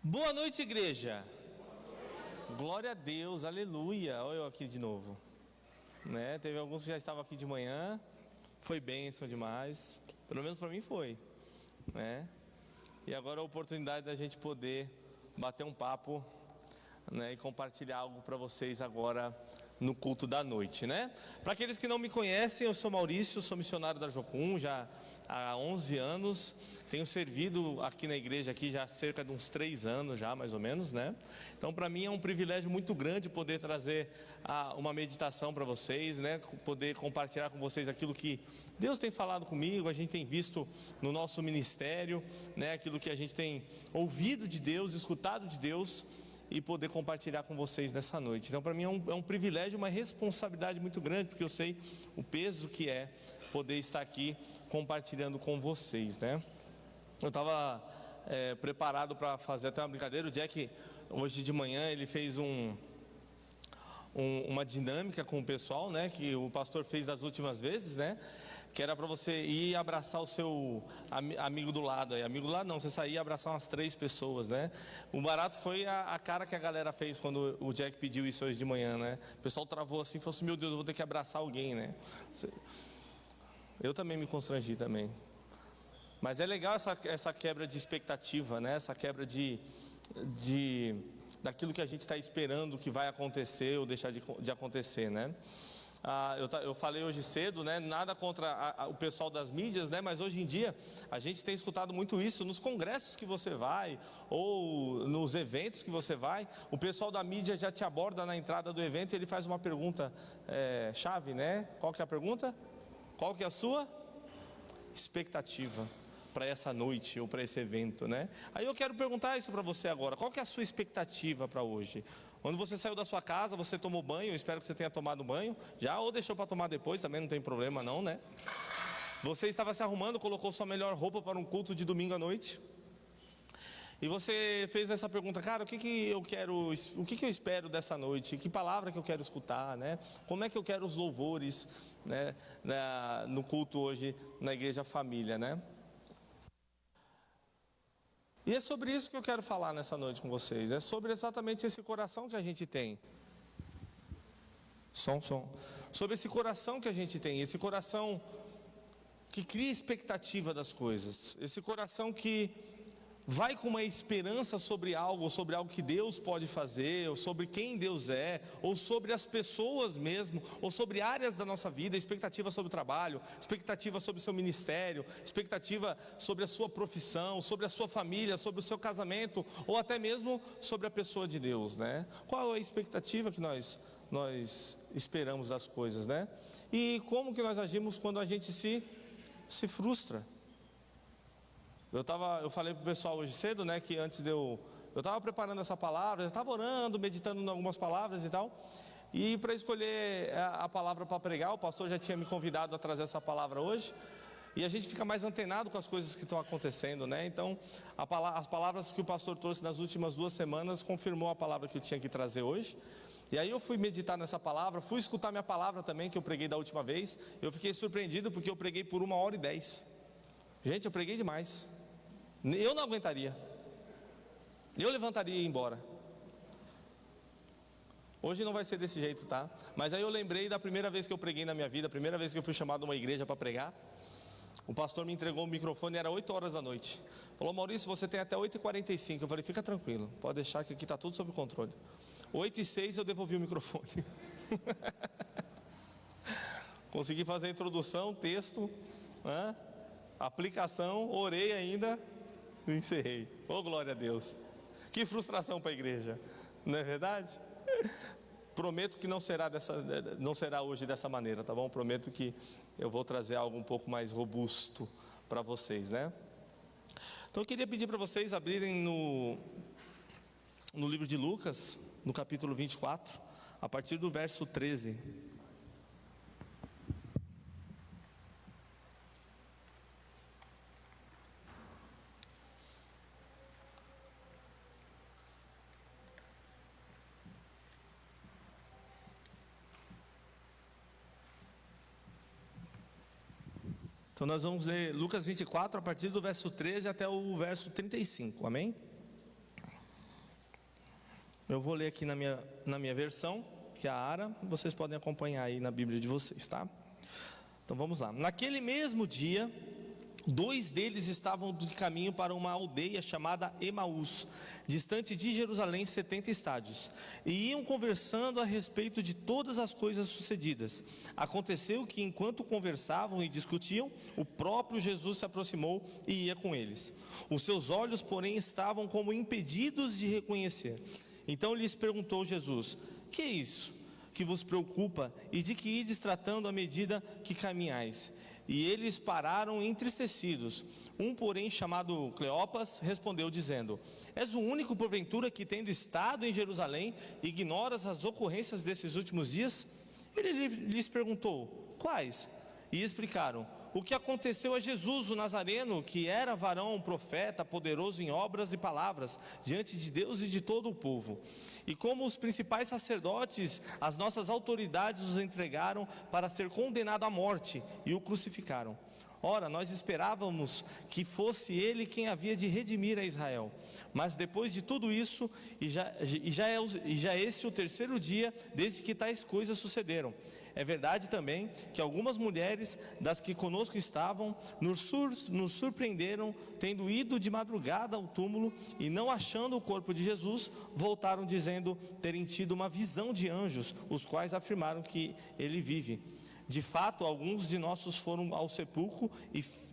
Boa noite, igreja. Glória a Deus, aleluia. Olha eu aqui de novo, né? Teve alguns que já estavam aqui de manhã. Foi bênção demais. Pelo menos para mim foi, né? E agora a oportunidade da gente poder bater um papo, né? E compartilhar algo para vocês agora no culto da noite, né? Para aqueles que não me conhecem, eu sou Maurício, sou missionário da Jocum já há 11 anos, tenho servido aqui na igreja aqui já há cerca de uns 3 anos já, mais ou menos, né? Então para mim é um privilégio muito grande poder trazer uma meditação para vocês, né? Poder compartilhar com vocês aquilo que Deus tem falado comigo, a gente tem visto no nosso ministério, né? Aquilo que a gente tem ouvido de Deus, escutado de Deus, e poder compartilhar com vocês nessa noite. Então para mim é um privilégio, uma responsabilidade muito grande, porque eu sei o peso que é poder estar aqui compartilhando com vocês, né? Eu estava preparado para fazer até uma brincadeira. O Jack, hoje de manhã, ele fez uma dinâmica com o pessoal, né? Que o pastor fez das últimas vezes, né? Que era para você ir abraçar o seu amigo do lado. Amigo do lado não, você sair e abraçar umas 3 pessoas, né? O barato foi a cara que a galera fez quando o Jack pediu isso hoje de manhã, né? O pessoal travou assim e falou assim: meu Deus, eu vou ter que abraçar alguém, né? Eu também me constrangi também. Mas é legal essa quebra de expectativa, né? Essa quebra daquilo que a gente está esperando que vai acontecer ou deixar de acontecer, né? Eu falei hoje cedo, né? Nada contra o pessoal das mídias, né? Mas hoje em dia a gente tem escutado muito isso nos congressos que você vai ou nos eventos que você vai. O pessoal da mídia já te aborda na entrada do evento e ele faz uma pergunta chave, né? Qual que é a pergunta? Qual que é a sua expectativa para essa noite ou para esse evento, né? Aí eu quero perguntar isso para você agora. Qual que é a sua expectativa para hoje? Quando você saiu da sua casa, você tomou banho? Eu espero que você tenha tomado banho já, ou deixou para tomar depois, também não tem problema não, né? Você estava se arrumando, colocou sua melhor roupa para um culto de domingo à noite, e você fez essa pergunta: cara, o que eu espero dessa noite? Que palavra que eu quero escutar, né? Como é que eu quero os louvores, né, no culto hoje na Igreja Família, né? E é sobre isso que eu quero falar nessa noite com vocês. É sobre exatamente esse coração que a gente tem. Sobre esse coração que a gente tem, esse coração que cria expectativa das coisas, esse coração que vai com uma esperança sobre algo que Deus pode fazer, ou sobre quem Deus é, ou sobre as pessoas mesmo, ou sobre áreas da nossa vida, expectativa sobre o trabalho, expectativa sobre o seu ministério, expectativa sobre a sua profissão, sobre a sua família, sobre o seu casamento, ou até mesmo sobre a pessoa de Deus, né? Qual é a expectativa que nós esperamos das coisas, né? E como que nós agimos quando a gente se frustra? Eu falei para o pessoal hoje cedo, né, que antes eu estava preparando essa palavra, eu estava orando, meditando em algumas palavras e tal, e para escolher a palavra para pregar, o pastor já tinha me convidado a trazer essa palavra hoje, e a gente fica mais antenado com as coisas que estão acontecendo, né? Então as palavras que o pastor trouxe nas últimas 2 semanas confirmou a palavra que eu tinha que trazer hoje. E aí eu fui meditar nessa palavra, fui escutar minha palavra também, que eu preguei da última vez. Eu fiquei surpreendido porque eu preguei por 1h10. Gente, eu preguei demais. Eu não aguentaria. Eu levantaria e ia embora. Hoje não vai ser desse jeito, tá? Mas aí eu lembrei da primeira vez que eu preguei na minha vida, a primeira vez que eu fui chamado a uma igreja para pregar. O pastor me entregou o microfone, era 8 horas da noite. Falou: Maurício, você tem até 8h45. Eu falei: fica tranquilo, pode deixar que aqui está tudo sob controle. 8h06 eu devolvi o microfone. Consegui fazer a introdução, texto, né? Aplicação, orei ainda, encerrei. Oh, glória a Deus. Que frustração para a igreja, não é verdade? Prometo que não será hoje dessa maneira, tá bom? Prometo que eu vou trazer algo um pouco mais robusto para vocês, né? Então eu queria pedir para vocês abrirem no livro de Lucas, no capítulo 24, a partir do verso 13. Então nós vamos ler Lucas 24 a partir do verso 13 até o verso 35, amém? Eu vou ler aqui na minha versão, que é a ARA, vocês podem acompanhar aí na Bíblia de vocês, tá? Então vamos lá. Naquele mesmo dia, 2 deles estavam de caminho para uma aldeia chamada Emaús, distante de Jerusalém 70 estádios, e iam conversando a respeito de todas as coisas sucedidas. Aconteceu que enquanto conversavam e discutiam, o próprio Jesus se aproximou e ia com eles. Os seus olhos, porém, estavam como impedidos de reconhecer. Então lhes perguntou Jesus: que é isso que vos preocupa, e de que ides tratando à medida que caminhais? E eles pararam entristecidos. Um, porém, chamado Cleopas, respondeu dizendo: és o único porventura que, tendo estado em Jerusalém, ignoras as ocorrências desses últimos dias? Ele lhes perguntou: quais? E explicaram: o que aconteceu a Jesus o Nazareno, que era varão, profeta, poderoso em obras e palavras, diante de Deus e de todo o povo. E como os principais sacerdotes, as nossas autoridades os entregaram para ser condenado à morte e o crucificaram. Ora, nós esperávamos que fosse ele quem havia de redimir a Israel. Mas depois de tudo isso, já é este o 3º dia desde que tais coisas sucederam. É verdade também que algumas mulheres das que conosco estavam nos surpreenderam, tendo ido de madrugada ao túmulo e não achando o corpo de Jesus, voltaram dizendo terem tido uma visão de anjos, os quais afirmaram que ele vive. De fato, alguns de nossos foram ao sepulcro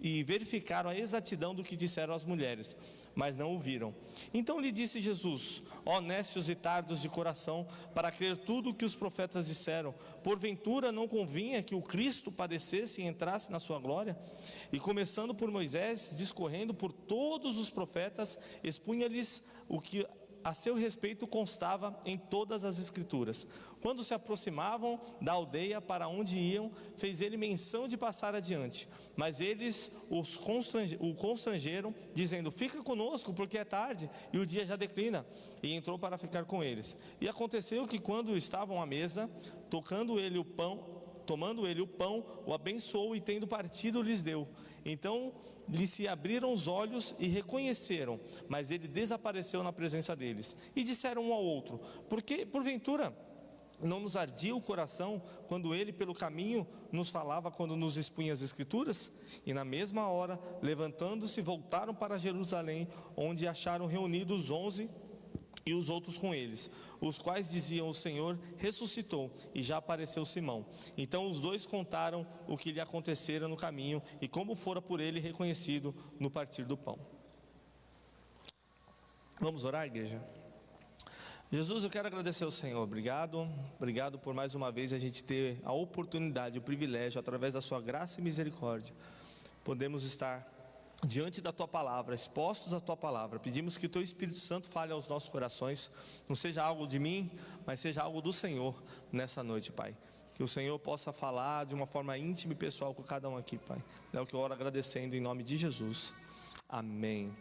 e verificaram a exatidão do que disseram as mulheres, mas não o viram. Então lhe disse Jesus: ó nécios e tardos de coração, para crer tudo o que os profetas disseram, porventura não convinha que o Cristo padecesse e entrasse na sua glória? E começando por Moisés, discorrendo por todos os profetas, expunha-lhes o que a seu respeito constava em todas as escrituras. Quando se aproximavam da aldeia para onde iam, fez ele menção de passar adiante, mas eles o constrangeram, dizendo: fica conosco, porque é tarde e o dia já declina. E entrou para ficar com eles. E aconteceu que, quando estavam à mesa, tomando ele o pão, o abençoou e, tendo partido, lhes deu. Então lhes se abriram os olhos e reconheceram, mas ele desapareceu na presença deles. E disseram um ao outro: porque porventura não nos ardia o coração quando ele pelo caminho nos falava, quando nos expunha as escrituras? E na mesma hora, levantando-se, voltaram para Jerusalém, onde acharam reunidos os 11 e os outros com eles, os quais diziam: o Senhor ressuscitou e já apareceu Simão. Então os 2 contaram o que lhe acontecera no caminho e como fora por ele reconhecido no partir do pão. Vamos orar, igreja? Jesus, eu quero agradecer ao Senhor. Obrigado por mais uma vez a gente ter a oportunidade, o privilégio, através da sua graça e misericórdia, podemos estar diante da Tua Palavra, expostos à Tua Palavra. Pedimos que o Teu Espírito Santo fale aos nossos corações, não seja algo de mim, mas seja algo do Senhor nessa noite, Pai. Que o Senhor possa falar de uma forma íntima e pessoal com cada um aqui, Pai. É o que eu oro agradecendo em nome de Jesus. Amém.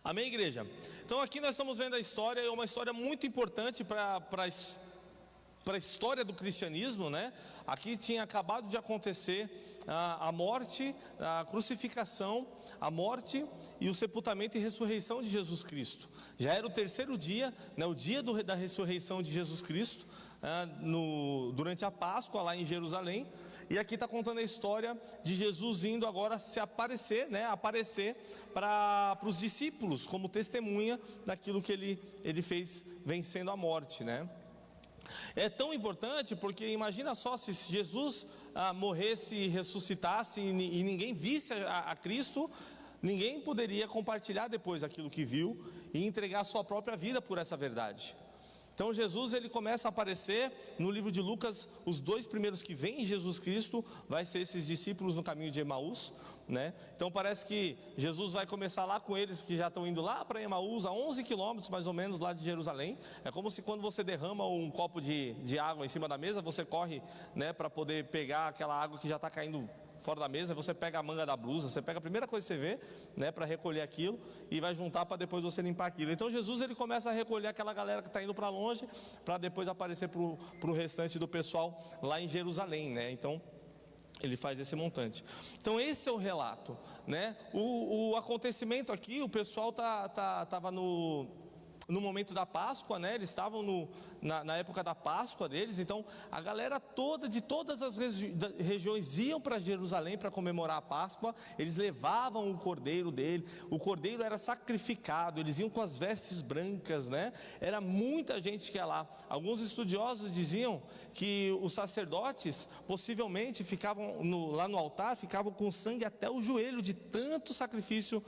Amém, igreja? Então aqui nós estamos vendo a história, é uma história muito importante para a história do cristianismo, né? Aqui tinha acabado de acontecer a morte, a crucificação, a morte e o sepultamento e ressurreição de Jesus Cristo. Já era o 3º dia, né? O dia da ressurreição de Jesus Cristo, durante a Páscoa lá em Jerusalém. E aqui está contando a história de Jesus indo agora se aparecer, né? Aparecer para os discípulos como testemunha daquilo que ele fez vencendo a morte, né? É tão importante porque imagina só se Jesus morresse e ressuscitasse e ninguém visse a Cristo, ninguém poderia compartilhar depois aquilo que viu e entregar a sua própria vida por essa verdade. Então Jesus ele começa a aparecer no livro de Lucas. Os 2 primeiros que veem Jesus Cristo vai ser esses discípulos no caminho de Emaús, né? Então parece que Jesus vai começar lá com eles que já estão indo lá para Emaús, a 11 quilômetros mais ou menos lá de Jerusalém. É como se quando você derrama um copo de água em cima da mesa, você corre, né, para poder pegar aquela água que já está caindo fora da mesa. Você pega a manga da blusa, você pega a primeira coisa que você vê, né, para recolher aquilo e vai juntar para depois você limpar aquilo. Então Jesus ele começa a recolher aquela galera que está indo para longe, para depois aparecer para o restante do pessoal lá em Jerusalém, né? Então ele faz esse montante. Então esse é o relato, né? O acontecimento aqui, o pessoal estava no momento da Páscoa, né? Eles estavam na época da Páscoa deles. Então a galera toda, de todas as regiões, iam para Jerusalém para comemorar a Páscoa. Eles levavam o cordeiro dele, o cordeiro era sacrificado, eles iam com as vestes brancas, né? Era muita gente que ia lá. Alguns estudiosos diziam que os sacerdotes possivelmente ficavam lá no altar, ficavam com sangue até o joelho, de tanto sacrifício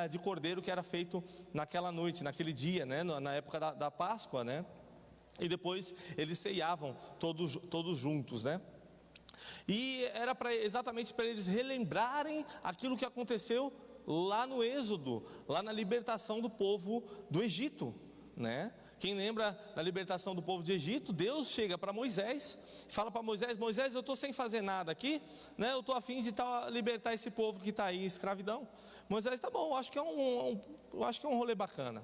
de cordeiro que era feito naquela noite, naquele dia, né? Na época da Páscoa, né? E depois eles ceiavam todos juntos, né? E era exatamente para eles relembrarem aquilo que aconteceu lá no Êxodo, lá na libertação do povo do Egito, né? Quem lembra da libertação do povo de Egito? Deus chega para Moisés, fala para Moisés: Moisés, eu estou sem fazer nada aqui, né? Eu estou a fim de libertar esse povo que está aí em escravidão. Moisés: tá bom, acho que é um rolê bacana,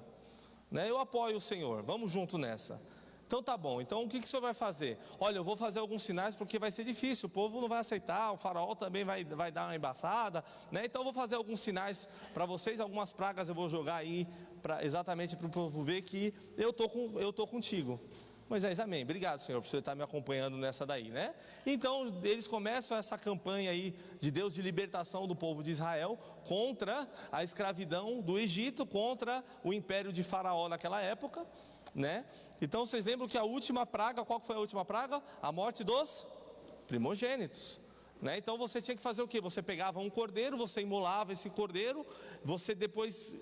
né? Eu apoio o Senhor, vamos junto nessa. Então tá bom, então o que o Senhor vai fazer? Olha, eu vou fazer alguns sinais porque vai ser difícil, o povo não vai aceitar, o faraó também vai dar uma embaçada, né? Então eu vou fazer alguns sinais para vocês, algumas pragas eu vou jogar aí, exatamente para o povo ver que eu tô contigo. Moisés: amém, obrigado, Senhor, por você estar me acompanhando nessa daí, né? Então eles começam essa campanha aí de Deus de libertação do povo de Israel contra a escravidão do Egito, contra o império de Faraó naquela época, né? Então vocês lembram que a última praga, qual foi a última praga? A morte dos primogênitos, né? Então você tinha que fazer o quê? Você pegava um cordeiro, você imolava esse cordeiro, você depois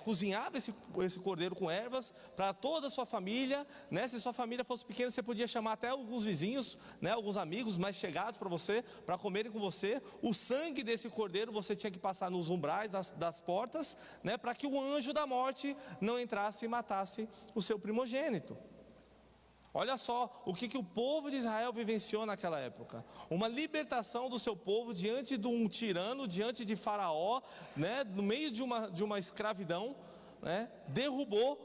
cozinhava esse cordeiro com ervas para toda a sua família, né? Se sua família fosse pequena, você podia chamar até alguns vizinhos, né? Alguns amigos mais chegados para você, para comerem com você. O sangue desse cordeiro você tinha que passar nos umbrais das portas, né? Para que o anjo da morte não entrasse e matasse o seu primogênito. Olha só o que o povo de Israel vivenciou naquela época: uma libertação do seu povo diante de um tirano, diante de Faraó, né? No meio de uma escravidão, né? Derrubou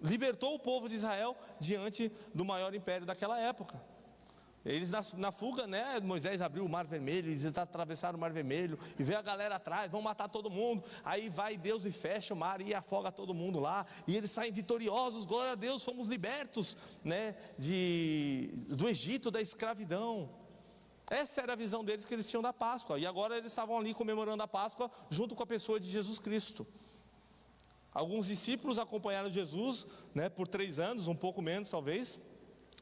libertou o povo de Israel diante do maior império daquela época. Eles na fuga, né? Moisés abriu o mar vermelho, eles atravessaram o mar vermelho e veio a galera atrás, vão matar todo mundo. Aí vai Deus e fecha o mar e afoga todo mundo lá, e eles saem vitoriosos, glória a Deus, fomos libertos, né? Do Egito, da escravidão. Essa era a visão deles que eles tinham da Páscoa, e agora eles estavam ali comemorando a Páscoa junto com a pessoa de Jesus Cristo. Alguns discípulos acompanharam Jesus, né, por 3 anos, um pouco menos talvez.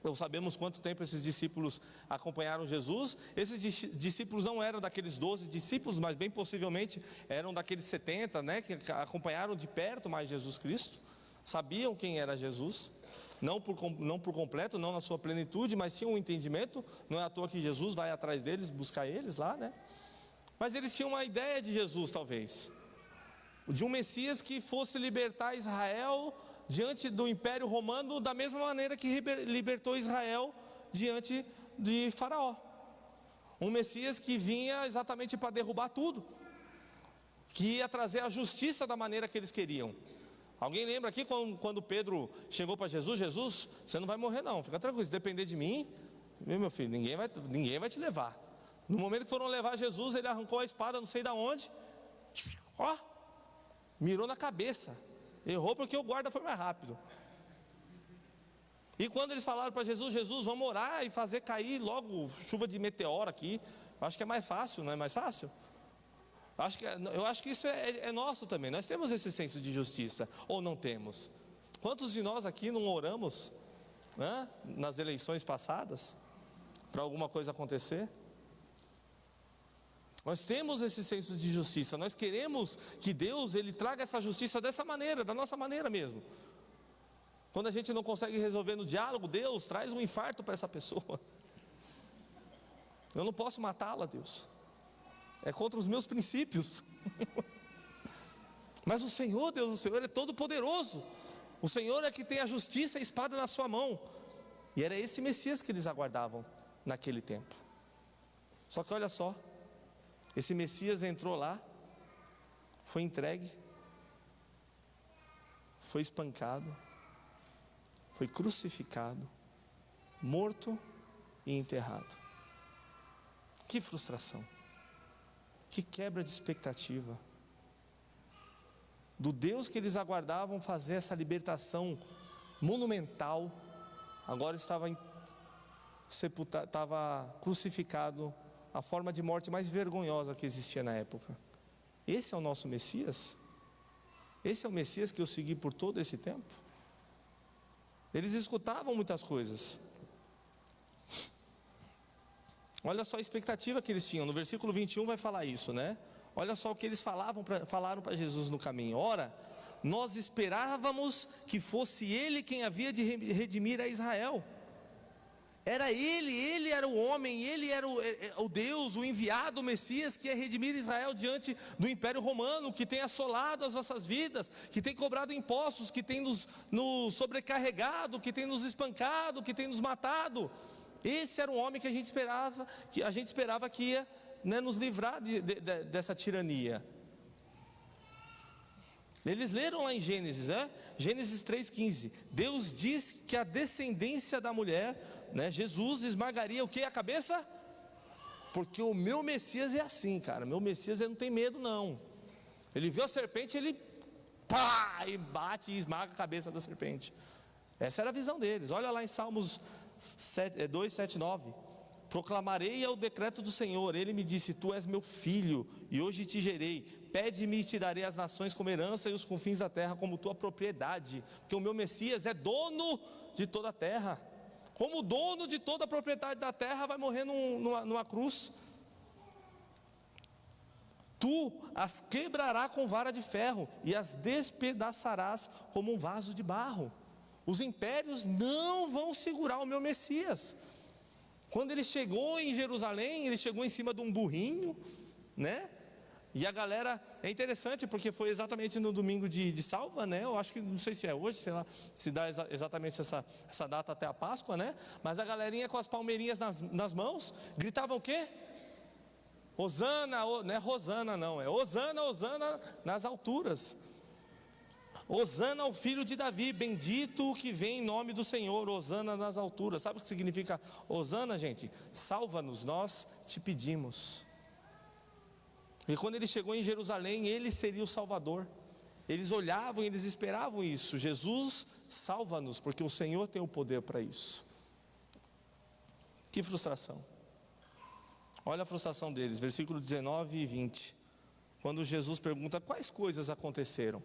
Não sabemos quanto tempo esses discípulos acompanharam Jesus. Esses discípulos não eram daqueles 12 discípulos, mas bem possivelmente eram daqueles 70, né, que acompanharam de perto mais Jesus Cristo. Sabiam quem era Jesus, não por completo, não na sua plenitude, mas tinham um entendimento. Não é à toa que Jesus vai atrás deles, buscar eles lá, né? Mas eles tinham uma ideia de Jesus, talvez, de um Messias que fosse libertar Israel diante do Império Romano, da mesma maneira que libertou Israel diante de Faraó. Um Messias que vinha exatamente para derrubar tudo, que ia trazer a justiça da maneira que eles queriam. Alguém lembra aqui quando Pedro chegou para Jesus: Jesus, você não vai morrer não, fica tranquilo, se depender de mim, meu filho, ninguém vai te levar. No momento que foram levar Jesus, ele arrancou a espada, não sei de onde, ó, mirou na cabeça. Errou porque o guarda foi mais rápido. E quando eles falaram para Jesus: Jesus, vamos orar e fazer cair logo chuva de meteoro aqui. Acho que é mais fácil, não é mais fácil? Eu acho que isso é nosso também. Nós temos esse senso de justiça, ou não temos? Quantos de nós aqui não oramos, né, nas eleições passadas para alguma coisa acontecer? Nós temos esse senso de justiça, nós queremos que Deus ele traga essa justiça dessa maneira, da nossa maneira mesmo. Quando a gente não consegue resolver no diálogo, Deus traz um infarto para essa pessoa. Eu não posso matá-la, Deus, é contra os meus princípios. Mas o Senhor, Deus, o Senhor é todo poderoso, o Senhor é que tem a justiça e a espada na sua mão. E era esse Messias que eles aguardavam naquele tempo. Só que olha só, esse Messias entrou lá, foi entregue, foi espancado, foi crucificado, morto e enterrado. Que frustração, que quebra de expectativa. do Deus que eles aguardavam fazer essa libertação monumental, agora estava crucificado, a forma de morte mais vergonhosa que existia na época. Esse é o nosso Messias? Esse é o Messias que eu segui por todo esse tempo? Eles escutavam muitas coisas. Olha só a expectativa que eles tinham. No versículo 21 vai falar isso, né? Olha só o que eles falaram para Jesus no caminho. Ora, nós esperávamos que fosse Ele quem havia de redimir a Israel. Era Ele era o homem, Ele era o Deus, o enviado, o Messias que ia redimir Israel diante do Império Romano, que tem assolado as nossas vidas, que tem cobrado impostos, que tem nos sobrecarregado, que tem nos espancado, que tem nos matado. Esse era o homem que a gente esperava que ia, né, nos livrar dessa tirania. Eles leram lá em Gênesis, né? Gênesis 3,15. Deus diz que a descendência da mulher, né, Jesus, esmagaria o que? A cabeça? Porque o meu Messias é assim, cara. Meu Messias, ele não tem medo, não. Ele vê a serpente, ele pá, e bate e esmaga a cabeça da serpente. Essa era a visão deles. Olha lá em Salmos 2, 7, 9. Proclamarei o decreto do Senhor. Ele me disse: tu és meu filho, e hoje te gerei. Pede-me e te darei as nações como herança e os confins da terra como tua propriedade. Porque o meu Messias é dono de toda a terra. Como dono de toda a propriedade da terra, vai morrer numa cruz. Tu as quebrarás com vara de ferro e as despedaçarás como um vaso de barro. Os impérios não vão segurar o meu Messias. Quando ele chegou em Jerusalém, ele chegou em cima de um burrinho, né? E a galera, é interessante porque foi exatamente no domingo de Salva, né? Eu acho que, não sei se é hoje, sei lá, se dá exatamente essa data até a Páscoa, né? Mas a galerinha com as palmeirinhas nas mãos, gritavam o quê? Hosana, não é Rosana não, é Hosana, Hosana nas alturas. Hosana ao filho de Davi, bendito o que vem em nome do Senhor, Hosana nas alturas. Sabe o que significa Hosana, gente? Salva-nos, nós te pedimos. E quando ele chegou em Jerusalém, ele seria o Salvador. Eles olhavam e eles esperavam isso. Jesus, salva-nos, porque o Senhor tem o poder para isso. Que frustração. Olha a frustração deles, versículo 19 e 20. Quando Jesus pergunta quais coisas aconteceram.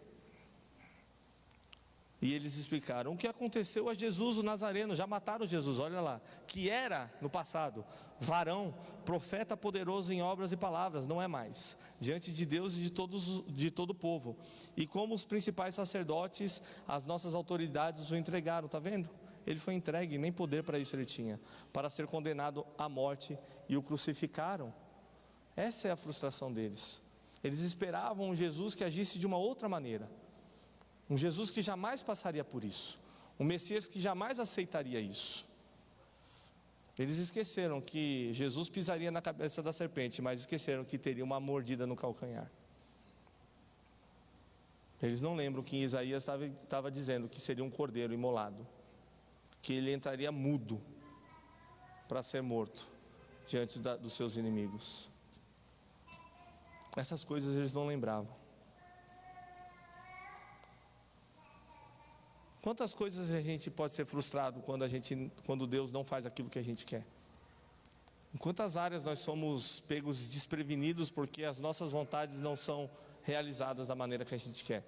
E eles explicaram: o que aconteceu a Jesus o Nazareno? Já mataram Jesus, olha lá. Que era, no passado, varão, profeta poderoso em obras e palavras. Não é mais, diante de Deus e de todo o povo. E como os principais sacerdotes, as nossas autoridades o entregaram. Está vendo? Ele foi entregue, nem poder para isso ele tinha. Para ser condenado à morte, e o crucificaram. Essa é a frustração deles. Eles esperavam um Jesus que agisse de uma outra maneira. Um Jesus que jamais passaria por isso. Um Messias que jamais aceitaria isso. Eles esqueceram que Jesus pisaria na cabeça da serpente, mas esqueceram que teria uma mordida no calcanhar. Eles não lembram que Isaías estava dizendo que seria um cordeiro imolado, que ele entraria mudo para ser morto diante dos seus inimigos. Essas coisas eles não lembravam. Quantas coisas a gente pode ser frustrado quando Deus não faz aquilo que a gente quer? Em quantas áreas nós somos pegos desprevenidos porque as nossas vontades não são realizadas da maneira que a gente quer?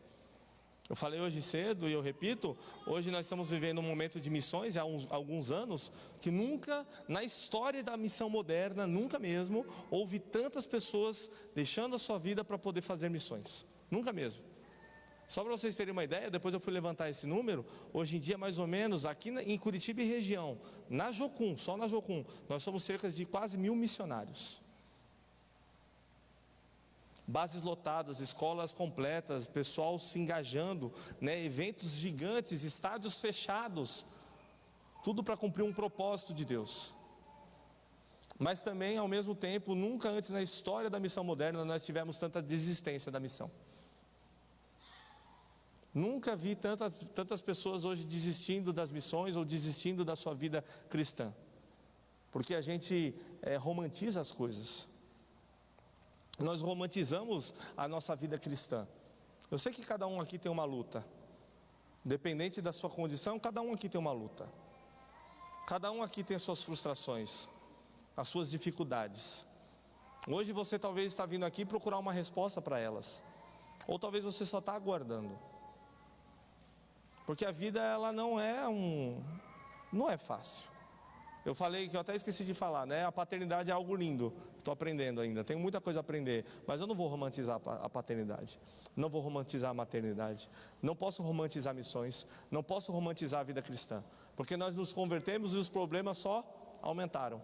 Eu falei hoje cedo e eu repito, hoje nós estamos vivendo um momento de missões há alguns anos, que nunca na história da missão moderna, nunca mesmo, houve tantas pessoas deixando a sua vida para poder fazer missões. Nunca mesmo. Só para vocês terem uma ideia, depois eu fui levantar esse número. Hoje em dia, mais ou menos, aqui em Curitiba e região, na Jocum, só na Jocum, nós somos cerca de quase 1000 missionários. Bases lotadas, escolas completas, pessoal se engajando, né, eventos gigantes, estádios fechados, tudo para cumprir um propósito de Deus. Mas também, ao mesmo tempo, nunca antes na história da missão moderna nós tivemos tanta desistência da missão. Nunca vi tantas pessoas hoje desistindo das missões ou desistindo da sua vida cristã. Porque a gente romantiza as coisas. Nós romantizamos a nossa vida cristã. Eu sei que cada um aqui tem uma luta. Independente da sua condição, cada um aqui tem uma luta. Cada um aqui tem as suas frustrações, as suas dificuldades. Hoje você talvez está vindo aqui procurar uma resposta para elas. Ou talvez você só está aguardando. Porque a vida, ela não é fácil. Eu falei que eu até esqueci de falar, né? A paternidade é algo lindo. Estou aprendendo ainda, tenho muita coisa a aprender. Mas eu não vou romantizar a paternidade. Não vou romantizar a maternidade. Não posso romantizar missões. Não posso romantizar a vida cristã. Porque nós nos convertemos e os problemas só aumentaram.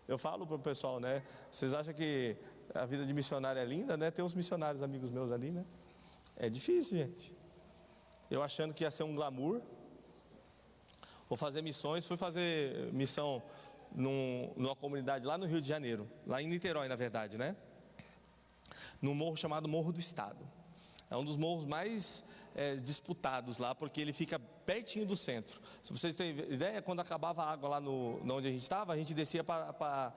Eu falo para o pessoal, né? Vocês acham que a vida de missionário é linda, né? Tem uns missionários amigos meus ali, né? É difícil, gente. Eu achando que ia ser um glamour. Vou fazer missões, fui fazer missão numa comunidade lá no Rio de Janeiro, lá em Niterói, na verdade, né? Num morro chamado Morro do Estado. É um dos morros mais disputados lá, porque ele fica pertinho do centro. Se vocês têm ideia, quando acabava a água lá onde a gente estava, a gente descia para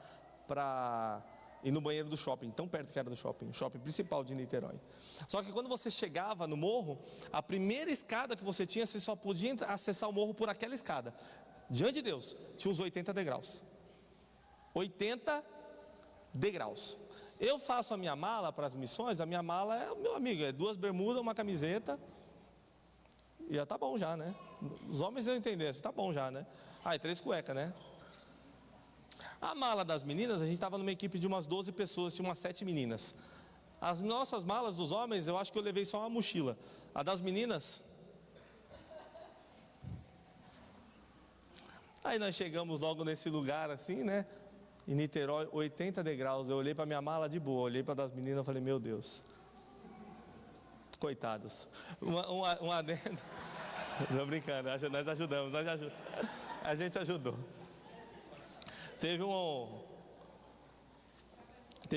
ir no banheiro do shopping, tão perto que era do shopping, o shopping principal de Niterói. Só que quando você chegava no morro, a primeira escada que você tinha, você só podia acessar o morro por aquela escada. Diante de Deus, tinha uns 80 degraus. 80 degraus. Eu faço a minha mala para as missões, a minha mala é, meu amigo, é 2 bermudas, uma camiseta, e já tá bom já, né? Os homens não entendem isso, tá bom já, né? E 3 cuecas, né? A mala das meninas, a gente estava numa equipe de umas 12 pessoas, tinha umas 7 meninas. As nossas malas dos homens, eu acho que eu levei só uma mochila. A das meninas... Aí nós chegamos logo nesse lugar assim, né? Em Niterói, 80 degraus. Eu olhei para minha mala de boa, olhei para das meninas e falei, meu Deus. Coitados. Um adendo. Não brincando, nós ajudamos, a gente ajudou. Teve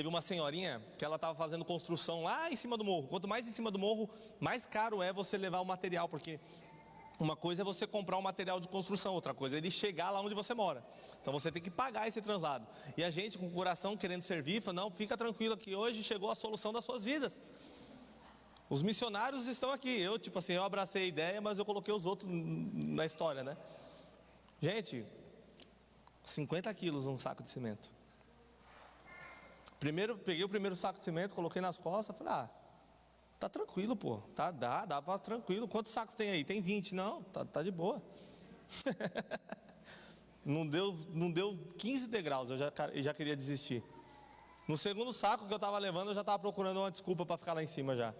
uma senhorinha que ela estava fazendo construção lá em cima do morro. Quanto mais em cima do morro, mais caro é você levar o material, porque uma coisa é você comprar um material de construção, outra coisa é ele chegar lá onde você mora. Então você tem que pagar esse translado. E a gente com o coração querendo servir, fala, não, fica tranquilo que hoje chegou a solução das suas vidas. Os missionários estão aqui. Eu abracei a ideia, mas eu coloquei os outros na história, né? Gente, 50 quilos num saco de cimento. Peguei o primeiro saco de cimento, coloquei nas costas, falei, tá tranquilo, pô, dá pra tranquilo. Quantos sacos tem aí? Tem 20, não, tá de boa. Não deu 15 degraus, eu já queria desistir. No segundo saco que eu estava levando, eu já estava procurando uma desculpa para ficar lá em cima já.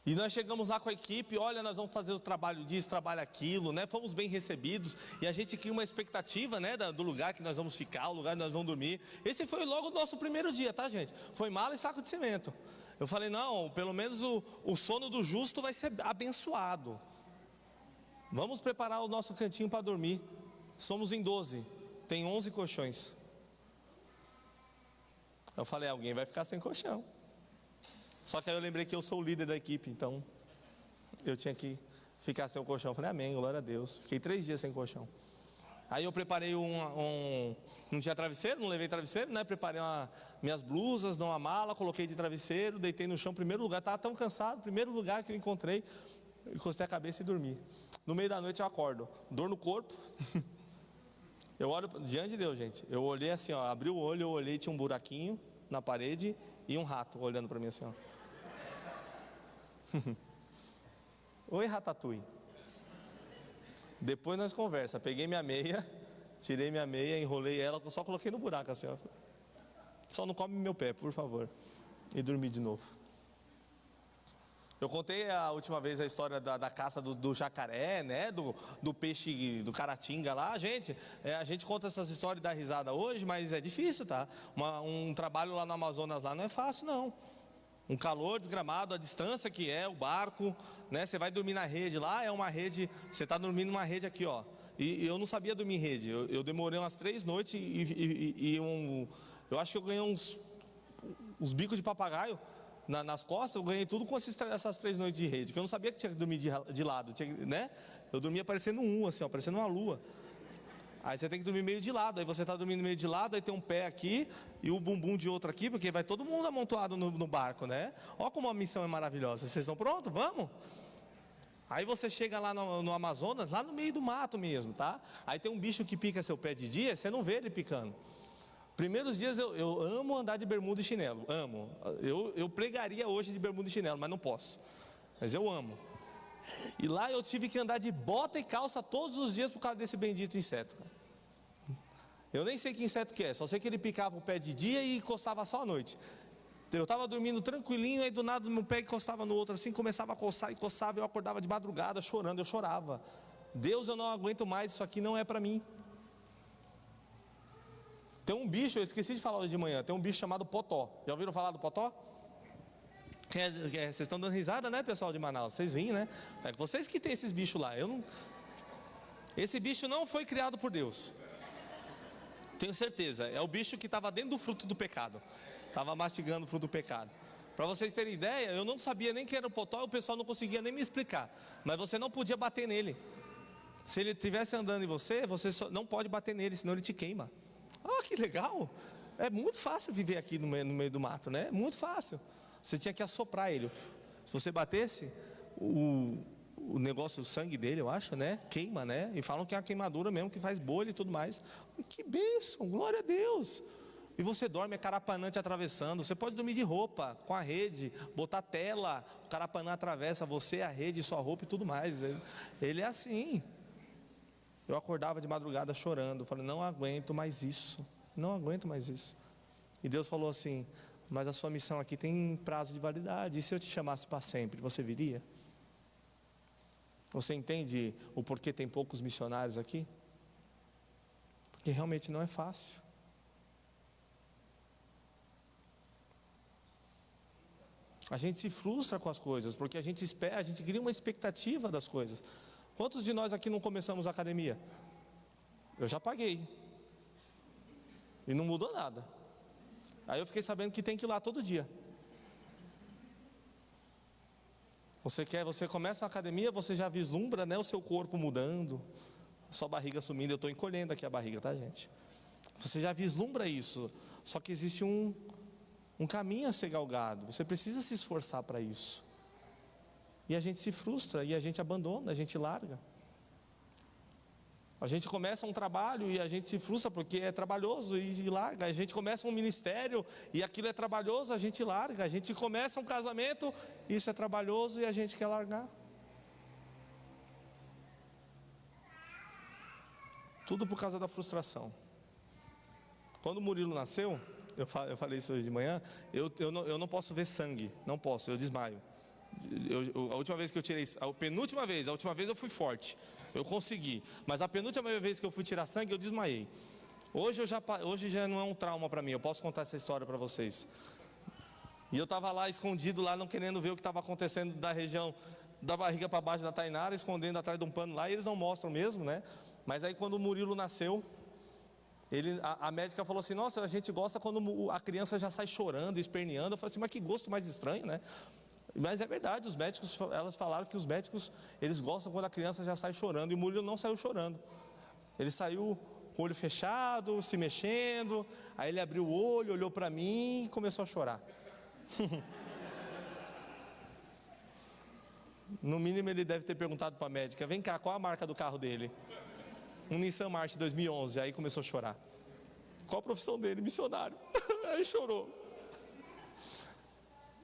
E nós chegamos lá com a equipe, olha, nós vamos fazer o trabalho disso, trabalho aquilo, né? Fomos bem recebidos e a gente cria uma expectativa, né? Do lugar que nós vamos ficar, o lugar que nós vamos dormir. Esse foi logo o nosso primeiro dia, tá, gente? Foi mala e saco de cimento. Eu falei, não, pelo menos o sono do justo vai ser abençoado. Vamos preparar o nosso cantinho para dormir. Somos em 12, tem 11 colchões. Eu falei, alguém vai ficar sem colchão. Só que aí eu lembrei que eu sou o líder da equipe, então eu tinha que ficar sem o colchão. Eu falei, amém, glória a Deus. Fiquei 3 dias sem colchão. Aí eu preparei não tinha travesseiro, não levei travesseiro, né? Preparei minhas blusas, uma mala, coloquei de travesseiro, deitei no chão, primeiro lugar, estava tão cansado, primeiro lugar que eu encontrei, encostei a cabeça e dormi. No meio da noite eu acordo, dor no corpo. Eu olho diante de Deus, gente. Eu olhei assim, ó, abri o olho, eu olhei, tinha um buraquinho na parede e um rato olhando para mim assim, ó. Oi, Ratatouille. Depois nós conversa. Peguei minha meia, tirei minha meia, enrolei ela, só coloquei no buraco assim, ó. Só não come meu pé, por favor. E dormi de novo. Eu contei a última vez a história da caça do jacaré, né? Do peixe, do caratinga lá. Gente, a gente conta essas histórias e dá risada hoje, mas é difícil, tá? Um trabalho lá no Amazonas lá não é fácil, não. Um calor desgramado, a distância que é o barco, né? Você vai dormir na rede lá, é uma rede, você está dormindo numa rede aqui, ó. E eu não sabia dormir em rede. Eu demorei umas 3 noites eu acho que eu ganhei uns bicos de papagaio nas costas. Eu ganhei tudo com essas 3 noites de rede, que eu não sabia que tinha que dormir de lado, né? Eu dormia parecendo assim, ó, parecendo uma lua. Aí você tem que dormir meio de lado. Aí você está dormindo meio de lado, aí tem um pé aqui e o bumbum de outro aqui, porque vai todo mundo amontoado no barco, né? Olha como a missão é maravilhosa. Vocês estão prontos? Vamos? Aí você chega lá no Amazonas, lá no meio do mato mesmo, tá? Aí tem um bicho que pica seu pé de dia, você não vê ele picando. Primeiros dias eu amo andar de bermuda e chinelo, amo. Eu pregaria hoje de bermuda e chinelo, mas não posso. Mas eu amo. E lá eu tive que andar de bota e calça todos os dias por causa desse bendito inseto, cara. Eu nem sei que inseto que é, só sei que ele picava o pé de dia e coçava só à noite. Eu estava dormindo tranquilinho, aí do nada meu pé encostava no outro assim, começava a coçar e coçava, eu acordava de madrugada chorando, eu chorava. Deus, eu não aguento mais, isso aqui não é para mim. Tem um bicho, eu esqueci de falar hoje de manhã, tem um bicho chamado potó. Já ouviram falar do potó? Vocês estão dando risada, né, pessoal de Manaus? Vocês riem, né? É vocês que tem esses bichos lá. Esse bicho não foi criado por Deus. Tenho certeza. É o bicho que estava dentro do fruto do pecado. Estava mastigando o fruto do pecado. Para vocês terem ideia, eu não sabia nem que era o potó, o pessoal não conseguia nem me explicar. Mas você não podia bater nele. Se ele estivesse andando em você, não pode bater nele, senão ele te queima. Ah, que legal! É muito fácil viver aqui no meio do mato, né? Muito fácil. Você tinha que assoprar ele. Se você batesse, o negócio, o sangue dele, eu acho, né? Queima, né? E falam que é uma queimadura mesmo, que faz bolha e tudo mais. Que bênção, glória a Deus! E você dorme, é carapanã te atravessando. Você pode dormir de roupa, com a rede, botar tela, o carapanã atravessa você, a rede, sua roupa e tudo mais. Ele é assim. Eu acordava de madrugada chorando. Falei, não aguento mais isso. Não aguento mais isso. E Deus falou assim, mas a sua missão aqui tem prazo de validade. E se eu te chamasse para sempre, você viria? Você entende o porquê tem poucos missionários aqui? Porque realmente não é fácil. A gente se frustra com as coisas, porque a gente cria uma expectativa das coisas. Quantos de nós aqui não começamos a academia? Eu já paguei. E não mudou nada. Aí eu fiquei sabendo que tem que ir lá todo dia. Você começa a academia, você já vislumbra, né, o seu corpo mudando, a sua barriga sumindo. Eu estou encolhendo aqui a barriga, tá, gente? Você já vislumbra isso. Só que existe um caminho a ser galgado. Você precisa se esforçar para isso. E a gente se frustra, e a gente abandona, a gente larga. A gente começa um trabalho e a gente se frustra porque é trabalhoso e larga. A gente começa um ministério e aquilo é trabalhoso, a gente larga. A gente começa um casamento, isso é trabalhoso e a gente quer largar. Tudo por causa da frustração. Quando o Murilo nasceu, eu falei isso hoje de manhã, eu não posso ver sangue, não posso, eu desmaio. A última vez que eu tirei, a última vez eu fui forte, eu consegui, mas a penúltima vez que eu fui tirar sangue eu desmaiei. Hoje já não é um trauma para mim, eu posso contar essa história para vocês. E eu estava lá escondido, lá não querendo ver o que estava acontecendo da região da barriga para baixo da Tainara, escondendo atrás de um pano lá, e eles não mostram mesmo, né? Mas aí quando o Murilo nasceu, a médica falou assim, nossa, a gente gosta quando a criança já sai chorando, esperneando. Eu falei assim, mas que gosto mais estranho, né? Mas é verdade, elas falaram que os médicos, eles gostam quando a criança já sai chorando. E o Murilo não saiu chorando. Ele saiu com o olho fechado, se mexendo. Aí ele abriu o olho, olhou para mim e começou a chorar. No mínimo ele deve ter perguntado para a médica, vem cá, qual a marca do carro dele? Um Nissan March 2011, aí começou a chorar. Qual a profissão dele? Missionário. Aí chorou.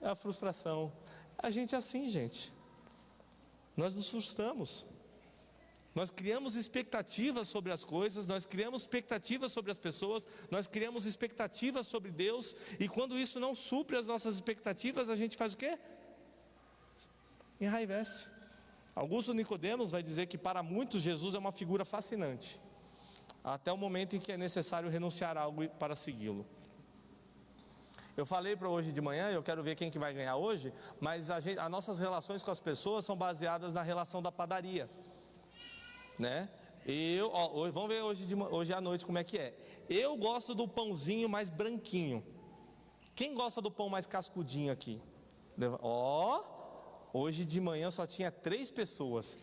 É a frustração. A gente é assim, gente. Nós nos frustramos. Nós criamos expectativas sobre as coisas, nós criamos expectativas sobre as pessoas, nós criamos expectativas sobre Deus, e quando isso não supre as nossas expectativas, a gente faz o quê? Enraivece. Augusto Nicodemos vai dizer que para muitos Jesus é uma figura fascinante, até o momento em que é necessário renunciar a algo para segui-lo. Eu falei para hoje de manhã, eu quero ver quem que vai ganhar hoje, mas as nossas relações com as pessoas são baseadas na relação da padaria, né? Vamos ver hoje à noite como é que é. Eu gosto do pãozinho mais branquinho. Quem gosta do pão mais cascudinho aqui? Hoje de manhã só tinha 3 pessoas.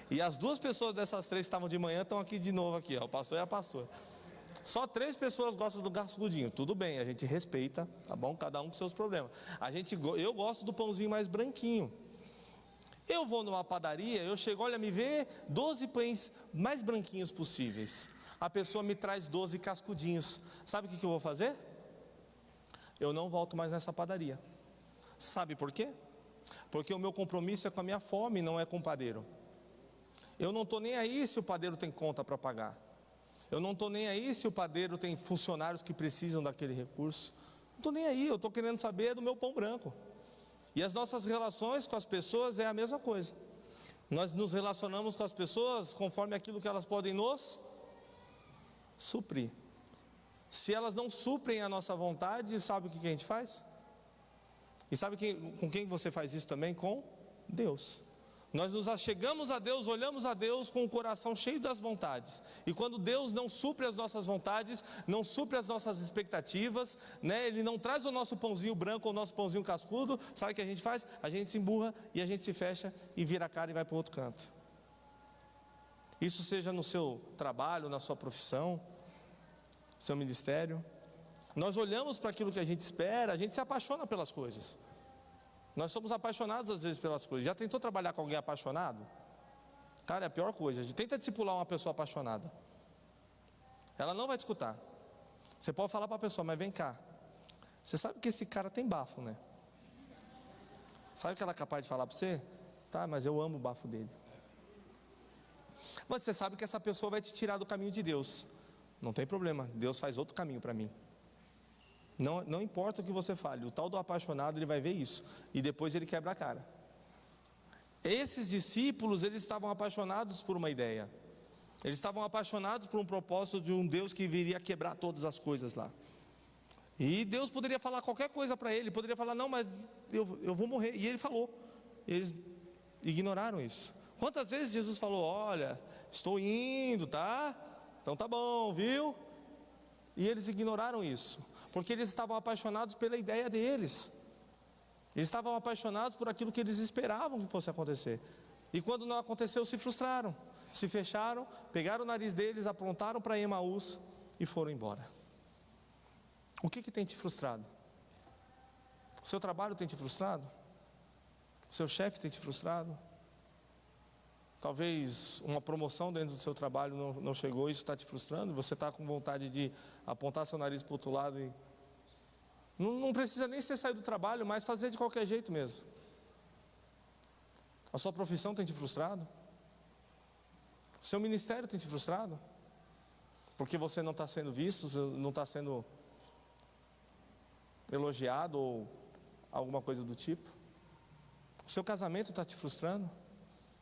E as 2 pessoas dessas 3 que estavam de manhã estão aqui de novo aqui, ó, o pastor e a pastora. Só 3 pessoas gostam do cascudinho. Tudo bem, a gente respeita, tá bom? Cada um com seus problemas. Eu gosto do pãozinho mais branquinho. Eu vou numa padaria, eu chego, olha, me vê 12 pães mais branquinhos possíveis. A pessoa me traz 12 cascudinhos. Sabe o que eu vou fazer? Eu não volto mais nessa padaria. Sabe por quê? Porque o meu compromisso é com a minha fome, não é com o padeiro. Eu não estou nem aí se o padeiro tem conta para pagar. Eu não estou nem aí se o padeiro tem funcionários que precisam daquele recurso. Não estou nem aí, eu estou querendo saber do meu pão branco. E as nossas relações com as pessoas é a mesma coisa. Nós nos relacionamos com as pessoas conforme aquilo que elas podem nos suprir. Se elas não suprem a nossa vontade, sabe o que a gente faz? E sabe com quem você faz isso também? Com Deus. Nós nos achegamos a Deus, olhamos a Deus com o coração cheio das vontades. E quando Deus não supre as nossas vontades, não supre as nossas expectativas, né? Ele não traz o nosso pãozinho branco ou o nosso pãozinho cascudo, sabe o que a gente faz? A gente se emburra e a gente se fecha e vira a cara e vai para o outro canto. Isso seja no seu trabalho, na sua profissão, no seu ministério. Nós olhamos para aquilo que a gente espera, a gente se apaixona pelas coisas. Nós somos apaixonados às vezes pelas coisas. Já tentou trabalhar com alguém apaixonado? Cara, é a pior coisa. Tenta discipular uma pessoa apaixonada. Ela não vai te escutar. Você pode falar para a pessoa, mas vem cá. Você sabe que esse cara tem bafo, né? Sabe o que ela é capaz de falar para você? Tá, mas eu amo o bafo dele. Mas você sabe que essa pessoa vai te tirar do caminho de Deus. Não tem problema, Deus faz outro caminho para mim. Não importa o que você fale, o tal do apaixonado, ele vai ver isso, e depois ele quebra a cara. Esses discípulos, eles estavam apaixonados por uma ideia. Eles estavam apaixonados por um propósito de um Deus que viria quebrar todas as coisas lá. E Deus poderia falar qualquer coisa para ele, poderia falar, não, mas eu vou morrer. E ele falou. Eles ignoraram isso. Quantas vezes Jesus falou, olha, estou indo, tá? Então tá bom, viu? E eles ignoraram isso. Porque eles estavam apaixonados pela ideia deles. Eles estavam apaixonados por aquilo que eles esperavam que fosse acontecer. E quando não aconteceu, se frustraram, se fecharam, pegaram o nariz deles, aprontaram para Emaús e foram embora. O que tem te frustrado? O seu trabalho tem te frustrado? O seu chefe tem te frustrado? Talvez uma promoção dentro do seu trabalho não chegou, isso está te frustrando. Você está com vontade de apontar seu nariz para o outro lado e não precisa nem ser sair do trabalho, mas fazer de qualquer jeito mesmo. A sua profissão tem te frustrado? O seu ministério tem te frustrado? Porque você não está sendo visto, não está sendo elogiado ou alguma coisa do tipo? O seu casamento está te frustrando?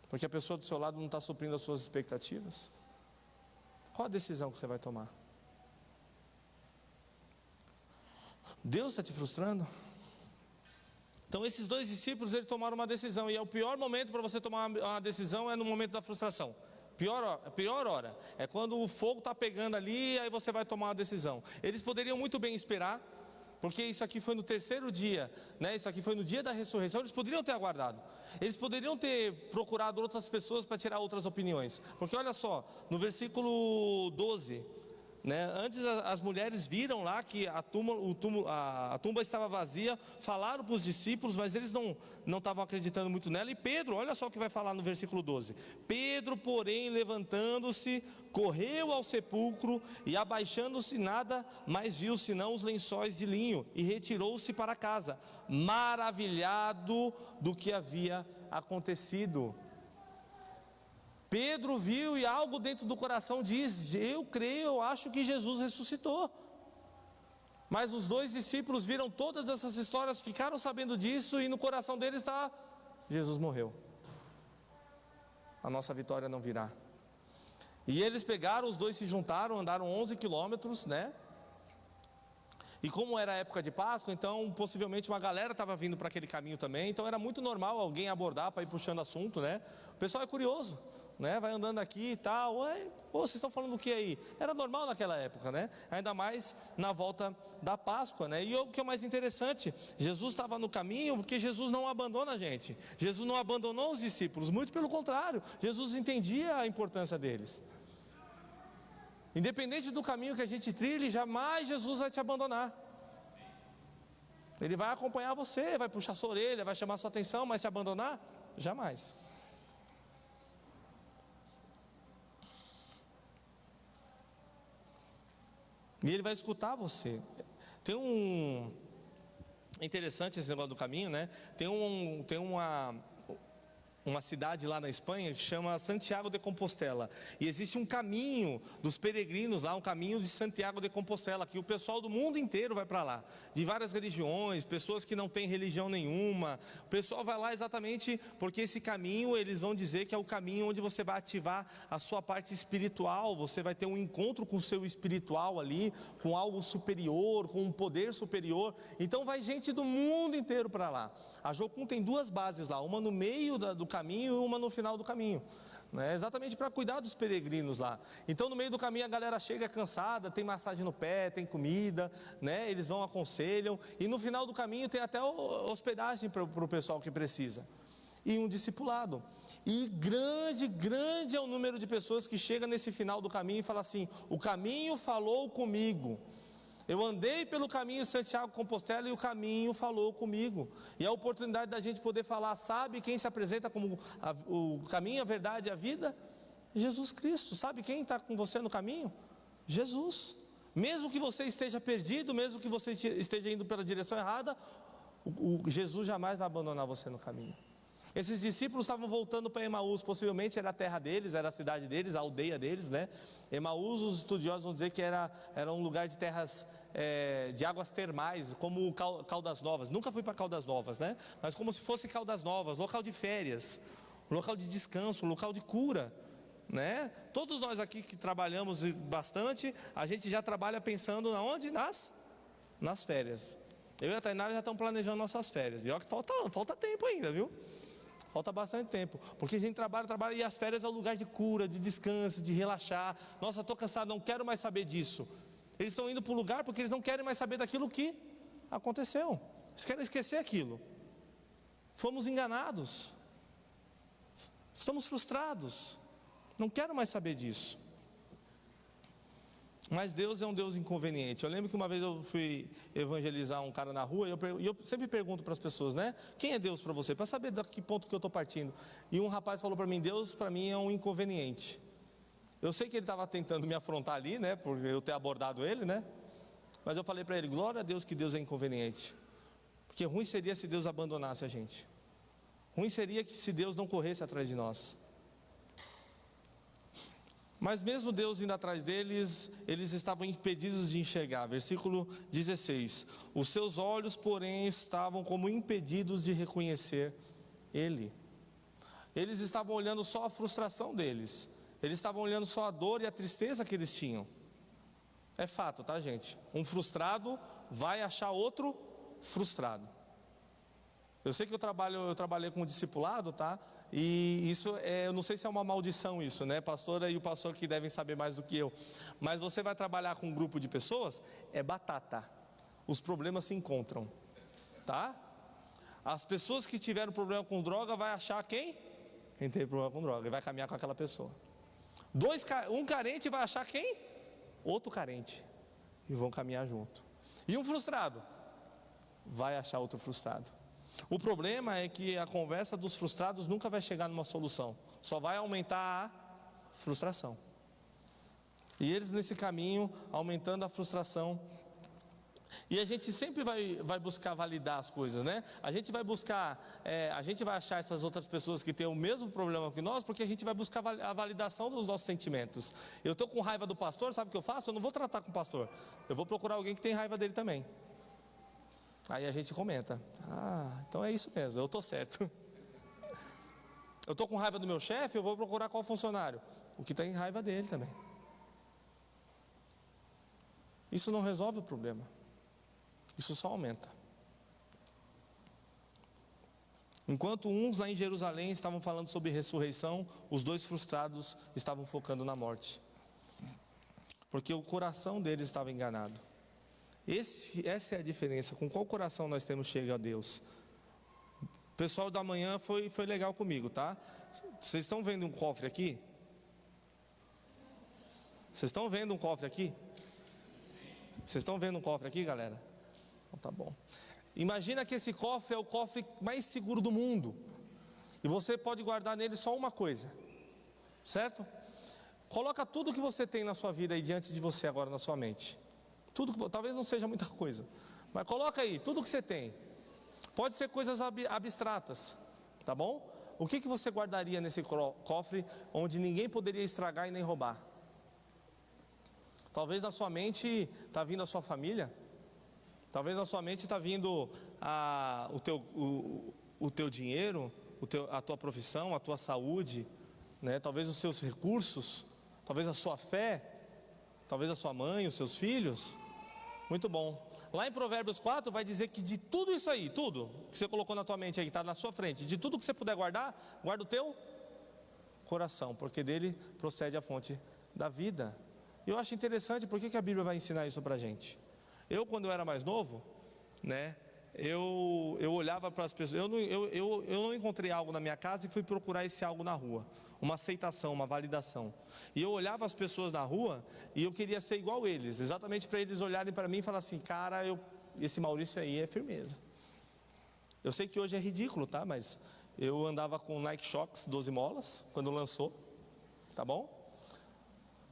Porque a pessoa do seu lado não está suprindo as suas expectativas? Qual a decisão que você vai tomar? Deus está te frustrando? Então esses 2 discípulos, eles tomaram uma decisão. E é o pior momento para você tomar uma decisão, é no momento da frustração. Pior hora é quando o fogo está pegando ali, aí você vai tomar uma decisão. Eles poderiam muito bem esperar, porque isso aqui foi no 3º dia, né? Isso aqui foi no dia da ressurreição. Eles poderiam ter aguardado. Eles poderiam ter procurado outras pessoas para tirar outras opiniões. Porque olha só, no versículo 12, né? Antes as mulheres viram lá que a tumba estava vazia, falaram para os discípulos, mas eles não estavam acreditando muito nela. E Pedro, olha só o que vai falar no versículo 12. Pedro, porém, levantando-se, correu ao sepulcro e, abaixando-se, nada mais viu senão os lençóis de linho, e retirou-se para casa, maravilhado do que havia acontecido. Pedro viu e algo dentro do coração diz, eu creio, eu acho que Jesus ressuscitou. Mas os 2 discípulos viram todas essas histórias, ficaram sabendo disso, e no coração deles está, Jesus morreu, a nossa vitória não virá. E eles pegaram, os 2 se juntaram, andaram 11 quilômetros, né? E como era a época de Páscoa, então possivelmente uma galera estava vindo para aquele caminho também. Então era muito normal alguém abordar para ir puxando assunto, né? O pessoal é curioso. né? Vai andando aqui e tal. Ué, pô, vocês estão falando do que aí? Era normal naquela época, né? Ainda mais na volta da Páscoa, né? E o que é mais interessante, Jesus estava no caminho porque Jesus não abandona a gente. Jesus não abandonou os discípulos, muito pelo contrário. Jesus entendia a importância deles. Independente do caminho que a gente trilhe, jamais Jesus vai te abandonar. Ele vai acompanhar você, vai puxar sua orelha, vai chamar sua atenção, mas te abandonar? Jamais. E Ele vai escutar você. Tem um... É interessante esse negócio do caminho, né? Tem uma cidade lá na Espanha que chama Santiago de Compostela. E existe um caminho dos peregrinos lá, um caminho de Santiago de Compostela, que o pessoal do mundo inteiro vai para lá. De várias religiões, pessoas que não têm religião nenhuma. O pessoal vai lá exatamente porque esse caminho, eles vão dizer que é o caminho onde você vai ativar a sua parte espiritual. Você vai ter um encontro com o seu espiritual ali, com algo superior, com um poder superior. Então vai gente do mundo inteiro para lá. A Jocum tem duas bases lá, uma no meio do caminho e uma no final do caminho, né? Exatamente para cuidar dos peregrinos lá. Então no meio do caminho a galera chega cansada, tem massagem no pé, tem comida, né? Eles vão, aconselham, e no final do caminho tem até hospedagem para o pessoal que precisa, e um discipulado. E grande é o número de pessoas que chega nesse final do caminho e fala assim: o caminho falou comigo. Eu andei pelo caminho de Santiago Compostela e o caminho falou comigo. E a oportunidade da gente poder falar, sabe quem se apresenta como o caminho, a verdade e a vida? Jesus Cristo. Sabe quem está com você no caminho? Jesus. Mesmo que você esteja perdido, mesmo que você esteja indo pela direção errada, Jesus jamais vai abandonar você no caminho. Esses discípulos estavam voltando para Emaús, possivelmente era a terra deles, era a cidade deles, a aldeia deles, né? Emaús, os estudiosos vão dizer que era um lugar de terras de águas termais, como Caldas Novas. Nunca fui para Caldas Novas, né? Mas como se fosse Caldas Novas, local de férias, local de descanso, local de cura, né? Todos nós aqui que trabalhamos bastante, a gente já trabalha pensando na onde? Nas férias. Eu e a Tainara já estamos planejando nossas férias. E olha que falta tempo ainda, viu? Falta bastante tempo, porque a gente trabalha e as férias é o lugar de cura, de descanso, de relaxar. Nossa, estou cansado, não quero mais saber disso. Eles estão indo para o lugar porque eles não querem mais saber daquilo que aconteceu. Eles querem esquecer aquilo. Fomos enganados. Estamos frustrados. Não quero mais saber disso. Mas Deus é um Deus inconveniente. Eu lembro que uma vez eu fui evangelizar um cara na rua, e eu sempre pergunto para as pessoas, né? Quem é Deus para você? Para saber da que ponto que eu estou partindo. E um rapaz falou para mim: Deus para mim é um inconveniente. Eu sei que ele estava tentando me afrontar ali, né? Por eu ter abordado ele, né? Mas eu falei para ele: glória a Deus que Deus é inconveniente. Porque ruim seria se Deus abandonasse a gente. Ruim seria que se Deus não corresse atrás de nós. Mas mesmo Deus indo atrás deles, eles estavam impedidos de enxergar. Versículo 16: os seus olhos, porém, estavam como impedidos de reconhecer Ele. Eles estavam olhando só a frustração deles. Eles estavam olhando só a dor e a tristeza que eles tinham. É fato, tá, gente? Um frustrado vai achar outro frustrado. Eu sei que eu trabalhei com discipulado, tá? E isso eu não sei se é uma maldição isso, né? Pastora e o pastor que devem saber mais do que eu. Mas você vai trabalhar com um grupo de pessoas, é batata. Os problemas se encontram, tá? As pessoas que tiveram problema com droga vai achar quem tem problema com droga e vai caminhar com aquela pessoa. Um carente vai achar quem? Outro carente. E vão caminhar junto. E um frustrado vai achar outro frustrado. O problema é que a conversa dos frustrados nunca vai chegar numa solução. Só vai aumentar a frustração. E eles nesse caminho, aumentando a frustração. E a gente sempre vai buscar validar as coisas, né? A gente vai buscar, a gente vai achar essas outras pessoas que têm o mesmo problema que nós, porque a gente vai buscar a validação dos nossos sentimentos. Eu estou com raiva do pastor, sabe o que eu faço? Eu não vou tratar com o pastor. Eu vou procurar alguém que tem raiva dele também. Aí a gente comenta: ah, então é isso mesmo, eu estou certo. Eu estou com raiva do meu chefe, eu vou procurar qual funcionário? O que tem raiva dele também. Isso não resolve o problema. Isso só aumenta. Enquanto uns lá em Jerusalém estavam falando sobre ressurreição, os dois frustrados estavam focando na morte, porque o coração deles estava enganado. Essa é a diferença. Com qual coração nós temos chego a Deus? O pessoal da manhã foi legal comigo, tá? Vocês estão vendo um cofre aqui? Vocês estão vendo um cofre aqui? Vocês estão vendo um cofre aqui, galera? Então, tá bom. Imagina que esse cofre é o cofre mais seguro do mundo, e você pode guardar nele só uma coisa, certo? Coloca tudo que você tem na sua vida aí diante de você agora na sua mente. Tudo, talvez não seja muita coisa, mas coloca aí tudo que você tem. Pode ser coisas abstratas, tá bom? O que você guardaria nesse cofre onde ninguém poderia estragar e nem roubar? Talvez na sua mente está vindo a sua família. Talvez na sua mente está vindo o teu dinheiro, a tua profissão, a tua saúde, né? Talvez os seus recursos, talvez a sua fé, talvez a sua mãe, os seus filhos. Muito bom. Lá em Provérbios 4 vai dizer que de tudo isso aí, tudo que você colocou na tua mente aí, que está na sua frente, de tudo que você puder guardar, guarda o teu coração, porque dele procede a fonte da vida. E eu acho interessante, por que a Bíblia vai ensinar isso para a gente? Eu, quando eu era mais novo, né, eu olhava para as pessoas, eu não encontrei algo na minha casa e fui procurar esse algo na rua, uma aceitação, uma validação. E eu olhava as pessoas na rua e eu queria ser igual eles, exatamente para eles olharem para mim e falar assim: cara, esse Maurício aí é firmeza. Eu sei que hoje é ridículo, tá? Mas eu andava com Nike Shox 12 molas quando lançou, tá bom?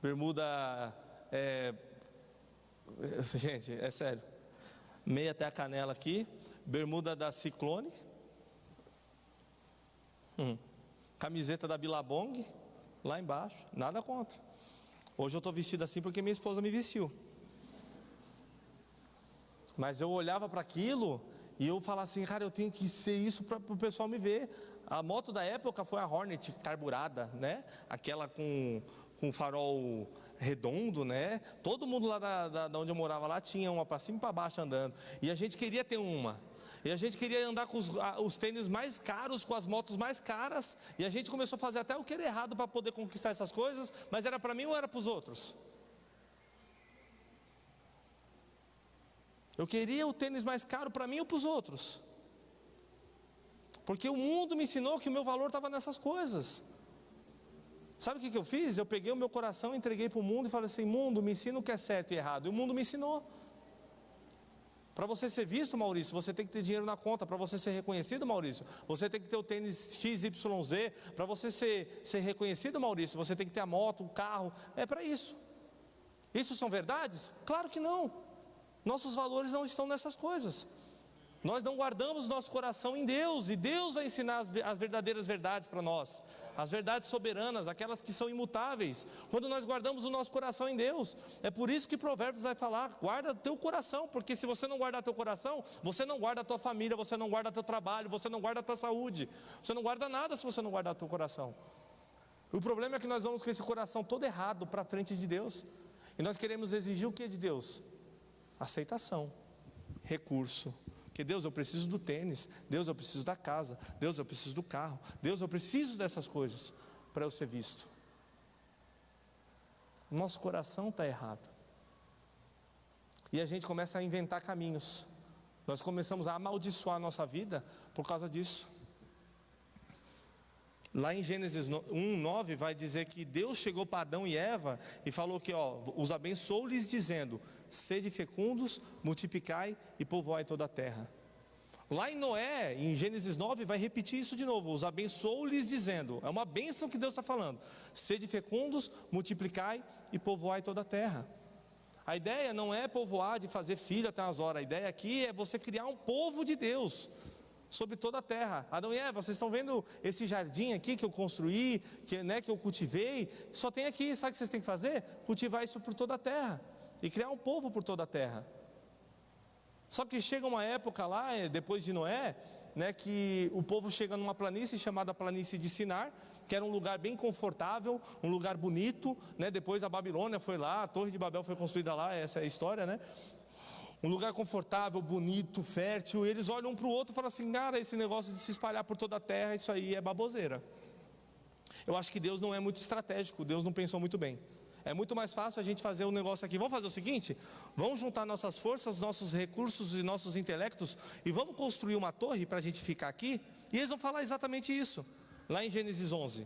Bermuda, gente, é sério, meia até a canela aqui, bermuda da Ciclone, camiseta da Billabong, lá embaixo, nada contra. Hoje eu estou vestido assim porque minha esposa me vestiu. Mas eu olhava para aquilo e eu falava assim: cara, eu tenho que ser isso para o pessoal me ver. A moto da época foi a Hornet carburada, né? Aquela com farol redondo, né? Todo mundo lá da onde eu morava lá tinha uma para cima e para baixo andando. E a gente queria ter uma. E a gente queria andar com os tênis mais caros, com as motos mais caras. E a gente começou a fazer até o que era errado para poder conquistar essas coisas. Mas era para mim ou era para os outros? Eu queria o tênis mais caro para mim ou para os outros? Porque o mundo me ensinou que o meu valor estava nessas coisas. Sabe o que eu fiz? Eu peguei o meu coração, entreguei para o mundo e falei assim: mundo, me ensina o que é certo e errado. E o mundo me ensinou. Para você ser visto, Maurício, você tem que ter dinheiro na conta. Para você ser reconhecido, Maurício, você tem que ter o tênis XYZ. Para você ser reconhecido, Maurício, você tem que ter a moto, o carro. É para isso. Isso são verdades? Claro que não. Nossos valores não estão nessas coisas. Nós não guardamos nosso coração em Deus, e Deus vai ensinar as verdadeiras verdades para nós, as verdades soberanas, aquelas que são imutáveis, quando nós guardamos o nosso coração em Deus. É por isso que Provérbios vai falar: guarda teu coração, porque se você não guardar teu coração, você não guarda a tua família, você não guarda teu trabalho, você não guarda a tua saúde, você não guarda nada se você não guardar teu coração. O problema é que nós vamos com esse coração todo errado para frente de Deus, e nós queremos exigir o que de Deus? Aceitação, recurso. Porque Deus, eu preciso do tênis, Deus, eu preciso da casa, Deus, eu preciso do carro, Deus, eu preciso dessas coisas para eu ser visto. Nosso coração está errado. E a gente começa a inventar caminhos. Nós começamos a amaldiçoar a nossa vida por causa disso. Lá em Gênesis 1:9 vai dizer que Deus chegou para Adão e Eva e falou que os abençoou-lhes dizendo: sede fecundos, multiplicai e povoai toda a terra. Lá em Noé, em Gênesis 9, vai repetir isso de novo: os abençoou-lhes dizendo, é uma bênção que Deus está falando: sede fecundos, multiplicai e povoai toda a terra. A ideia não é povoar de fazer filho até as horas, a ideia aqui é você criar um povo de Deus sobre toda a terra. Adão e Eva, vocês estão vendo esse jardim aqui que eu construí, que eu cultivei? Só tem aqui, sabe o que vocês têm que fazer? Cultivar isso por toda a terra e criar um povo por toda a terra. Só que chega uma época lá, depois de Noé, que o povo chega numa planície chamada planície de Sinar, que era um lugar bem confortável, um lugar bonito, Depois a Babilônia foi lá, a Torre de Babel foi construída lá, essa é a história, um lugar confortável, bonito, fértil, e eles olham um para o outro e falam assim: cara, esse negócio de se espalhar por toda a terra, isso aí é baboseira. Eu acho que Deus não é muito estratégico, Deus não pensou muito bem. É muito mais fácil a gente fazer um negócio aqui. Vamos fazer o seguinte: vamos juntar nossas forças, nossos recursos e nossos intelectos e vamos construir uma torre para a gente ficar aqui. E eles vão falar exatamente isso, lá em Gênesis 11.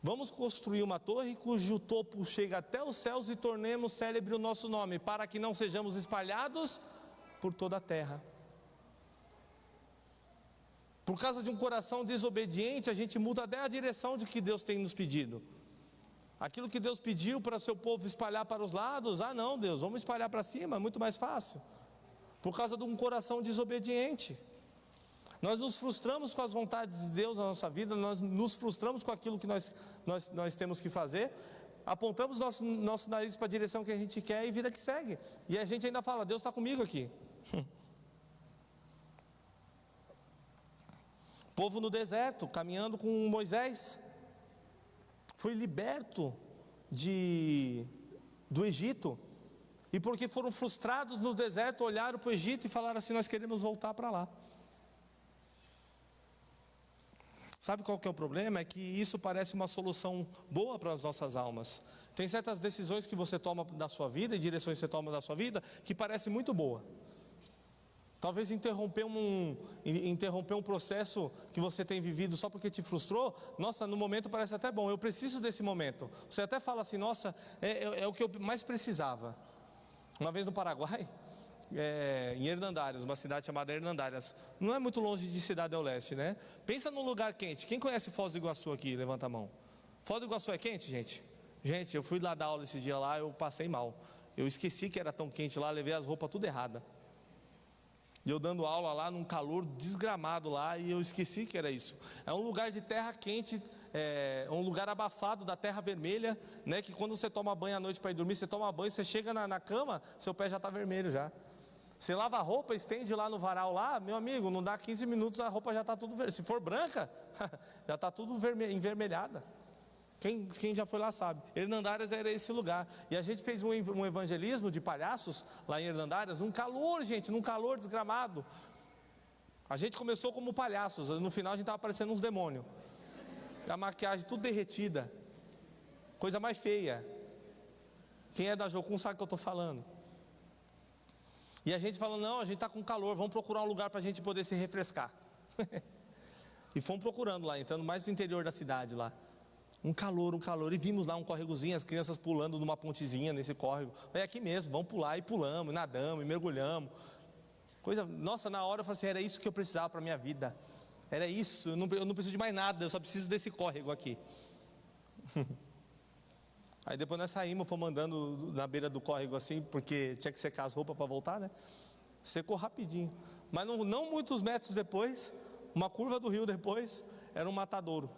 Vamos construir uma torre cujo topo chega até os céus e tornemos célebre o nosso nome, para que não sejamos espalhados por toda a terra. Por causa de um coração desobediente, a gente muda até a direção de que Deus tem nos pedido. Aquilo que Deus pediu para o seu povo espalhar para os lados, não, Deus, vamos espalhar para cima, é muito mais fácil. Por causa de um coração desobediente. Nós nos frustramos com as vontades de Deus na nossa vida, nós nos frustramos com aquilo que nós temos que fazer, apontamos nosso nariz para a direção que a gente quer e vida que segue. E a gente ainda fala: Deus está comigo aqui. Povo no deserto, caminhando com Moisés, foi liberto do Egito, e porque foram frustrados no deserto, olharam para o Egito e falaram assim: nós queremos voltar para lá. Sabe qual que é o problema? É que isso parece uma solução boa para as nossas almas. Tem certas decisões que você toma da sua vida, e direções que você toma da sua vida, que parecem muito boa. Talvez interromper um processo que você tem vivido só porque te frustrou, nossa, no momento parece até bom, eu preciso desse momento. Você até fala assim: nossa, é o que eu mais precisava. Uma vez no Paraguai, em Hernandárias, uma cidade chamada Hernandárias, não é muito longe de Cidade do Leste, né? Pensa num lugar quente. Quem conhece Foz do Iguaçu aqui? Levanta a mão. Foz do Iguaçu é quente, gente? Gente, eu fui lá dar aula esse dia lá, eu passei mal. Eu esqueci que era tão quente lá, levei as roupas tudo errada. E eu dando aula lá num calor desgramado lá, e eu esqueci que era isso. É um lugar de terra quente, um lugar abafado da terra vermelha, né? Que quando você toma banho à noite para ir dormir, você toma banho, você chega na cama, seu pé já está vermelho já. Você lava a roupa, estende lá no varal lá, meu amigo, não dá 15 minutos, a roupa já está tudo vermelha. Se for branca, já está tudo envermelhada. Quem já foi lá sabe. Hernandárias era esse lugar. E a gente fez um evangelismo de palhaços lá em Hernandárias, num calor, gente, num calor desgramado. A gente começou como palhaços, no final a gente estava parecendo uns demônios. A maquiagem tudo derretida, coisa mais feia. Quem é da Jocum sabe o que eu estou falando. E a gente falou: não, a gente está com calor, vamos procurar um lugar para a gente poder se refrescar. E fomos procurando lá, entrando mais no interior da cidade lá. Um calor, e vimos lá um córregozinho, as crianças pulando numa pontezinha nesse córrego. É aqui mesmo, vamos pular, e pulamos, e nadamos, e mergulhamos. Nossa, na hora eu falei assim: era isso que eu precisava para a minha vida. Era isso, eu não preciso de mais nada, eu só preciso desse córrego aqui. Aí depois nós saímos, fomos andando na beira do córrego assim, porque tinha que secar as roupas para voltar, né? Secou rapidinho. Mas não muitos metros depois, uma curva do rio depois, era um matadouro.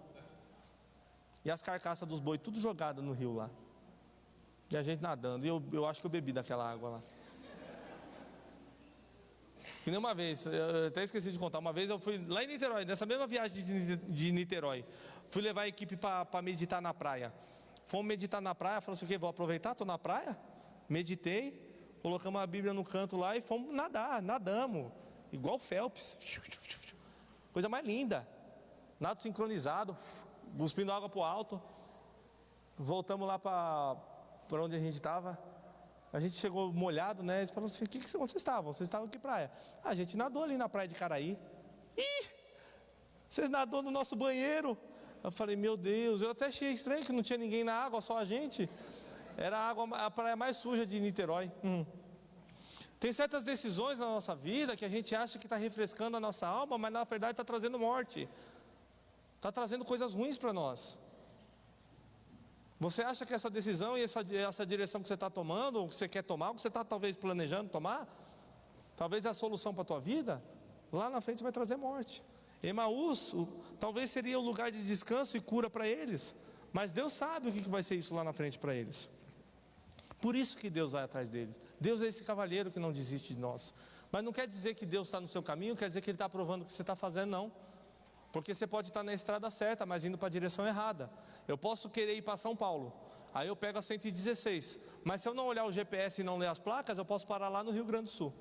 E as carcaças dos bois tudo jogadas no rio lá. E a gente nadando. E eu acho que eu bebi daquela água lá. Que nem uma vez, eu até esqueci de contar. Uma vez eu fui lá em Niterói, nessa mesma viagem de Niterói, fui levar a equipe para meditar na praia. Fomos meditar na praia, falou assim: o quê? Vou aproveitar, estou na praia. Meditei, colocamos a Bíblia no canto lá e fomos nadamos. Igual Phelps. Coisa mais linda. Nado sincronizado, cuspindo água para o alto. Voltamos lá para onde a gente estava. A gente chegou molhado, né? Eles falaram assim: onde vocês estavam? Vocês estavam em que praia? A gente nadou ali na praia de Caraí. Ih! Vocês nadou no nosso banheiro. Eu falei: meu Deus, eu até achei estranho que não tinha ninguém na água, só a gente. Era a praia mais suja de Niterói. Tem certas decisões na nossa vida que a gente acha que está refrescando a nossa alma, mas na verdade está trazendo morte. Está trazendo coisas ruins para nós. Você acha que essa decisão e essa direção que você está tomando, ou que você quer tomar, ou que você está talvez planejando tomar, talvez é a solução para a tua vida, lá na frente vai trazer morte. Emaús, talvez seria o lugar de descanso e cura para eles, mas Deus sabe o que vai ser isso lá na frente para eles. Por isso que Deus vai atrás deles. Deus é esse cavalheiro que não desiste de nós. Mas não quer dizer que Deus está no seu caminho, quer dizer que Ele está provando o que você está fazendo, não. Porque você pode estar na estrada certa, mas indo para a direção errada. Eu posso querer ir para São Paulo. Aí eu pego a 116. Mas se eu não olhar o GPS e não ler as placas, eu posso parar lá no Rio Grande do Sul.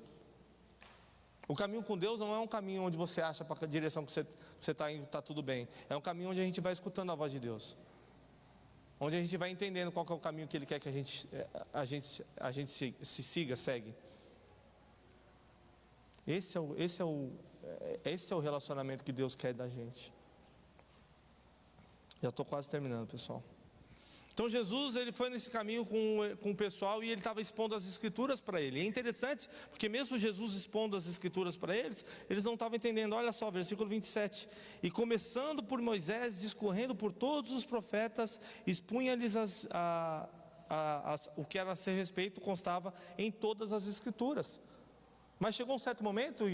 O caminho com Deus não é um caminho onde você acha para a direção que você está indo, está tudo bem. É um caminho onde a gente vai escutando a voz de Deus. Onde a gente vai entendendo qual que é o caminho que Ele quer que a gente siga, segue. Esse é o relacionamento que Deus quer da gente. Já estou quase terminando, pessoal. Então Jesus, ele foi nesse caminho com o pessoal e ele estava expondo as escrituras para ele. E é interessante, porque mesmo Jesus expondo as escrituras para eles, eles não estavam entendendo. Olha só, versículo 27. E começando por Moisés, discorrendo por todos os profetas, expunha-lhes o que era a seu respeito, constava em todas as escrituras. Mas chegou um certo momento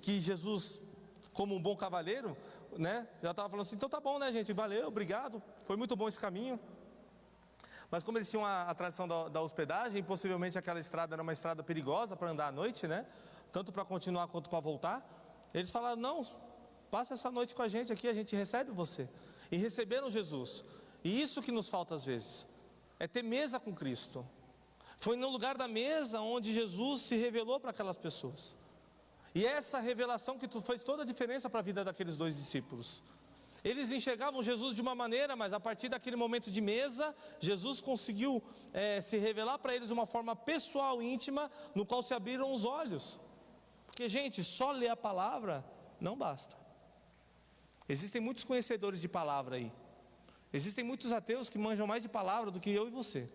que Jesus, como um bom cavalheiro, né, já estava falando assim, então tá bom, né, gente, valeu, obrigado, foi muito bom esse caminho. Mas como eles tinham a tradição da hospedagem, possivelmente aquela estrada era uma estrada perigosa para andar à noite, né? Tanto para continuar quanto para voltar. Eles falaram, não, passa essa noite com a gente aqui, a gente recebe você. E receberam Jesus. E isso que nos falta às vezes, é ter mesa com Cristo. Foi no lugar da mesa onde Jesus se revelou para aquelas pessoas. E essa revelação que fez toda a diferença para a vida daqueles dois discípulos. Eles enxergavam Jesus de uma maneira, mas a partir daquele momento de mesa, Jesus conseguiu se revelar para eles de uma forma pessoal, íntima, no qual se abriram os olhos. Porque, gente, só ler a palavra não basta. Existem muitos conhecedores de palavra aí. Existem muitos ateus que manjam mais de palavra do que eu e você.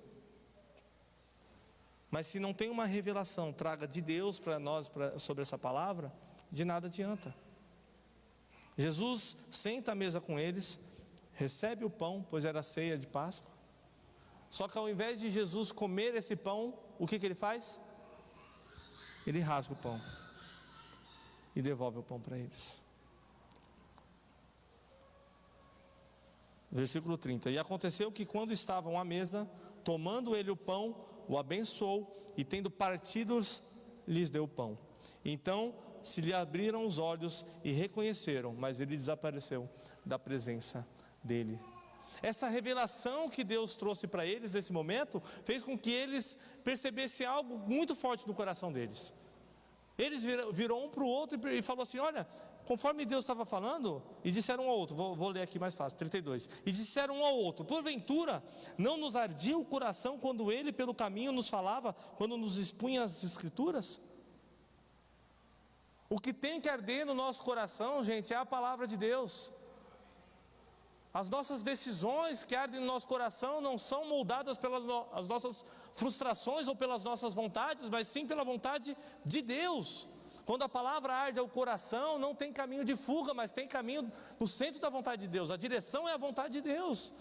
Mas se não tem uma revelação, traga de Deus para nós sobre essa palavra, de nada adianta. Jesus senta à mesa com eles, recebe o pão, pois era a ceia de Páscoa. Só que ao invés de Jesus comer esse pão, o que ele faz? Ele rasga o pão e devolve o pão para eles. Versículo 30. E aconteceu que quando estavam à mesa, tomando ele o pão, o abençoou e tendo partidos, lhes deu o pão. Então se lhe abriram os olhos e reconheceram, mas ele desapareceu da presença dele. Essa revelação que Deus trouxe para eles nesse momento, fez com que eles percebessem algo muito forte no coração deles. Eles virou um para o outro e falou assim, olha, conforme Deus estava falando, e disseram um ao outro, vou ler aqui mais fácil, 32, e disseram um ao outro, porventura, não nos ardia o coração quando ele pelo caminho nos falava, quando nos expunha as escrituras? O que tem que arder no nosso coração, gente, é a palavra de Deus. As nossas decisões que ardem no nosso coração não são moldadas pelas as nossas frustrações ou pelas nossas vontades, mas sim pela vontade de Deus. Quando a palavra arde ao coração, não tem caminho de fuga, mas tem caminho no centro da vontade de Deus. A direção é a vontade de Deus.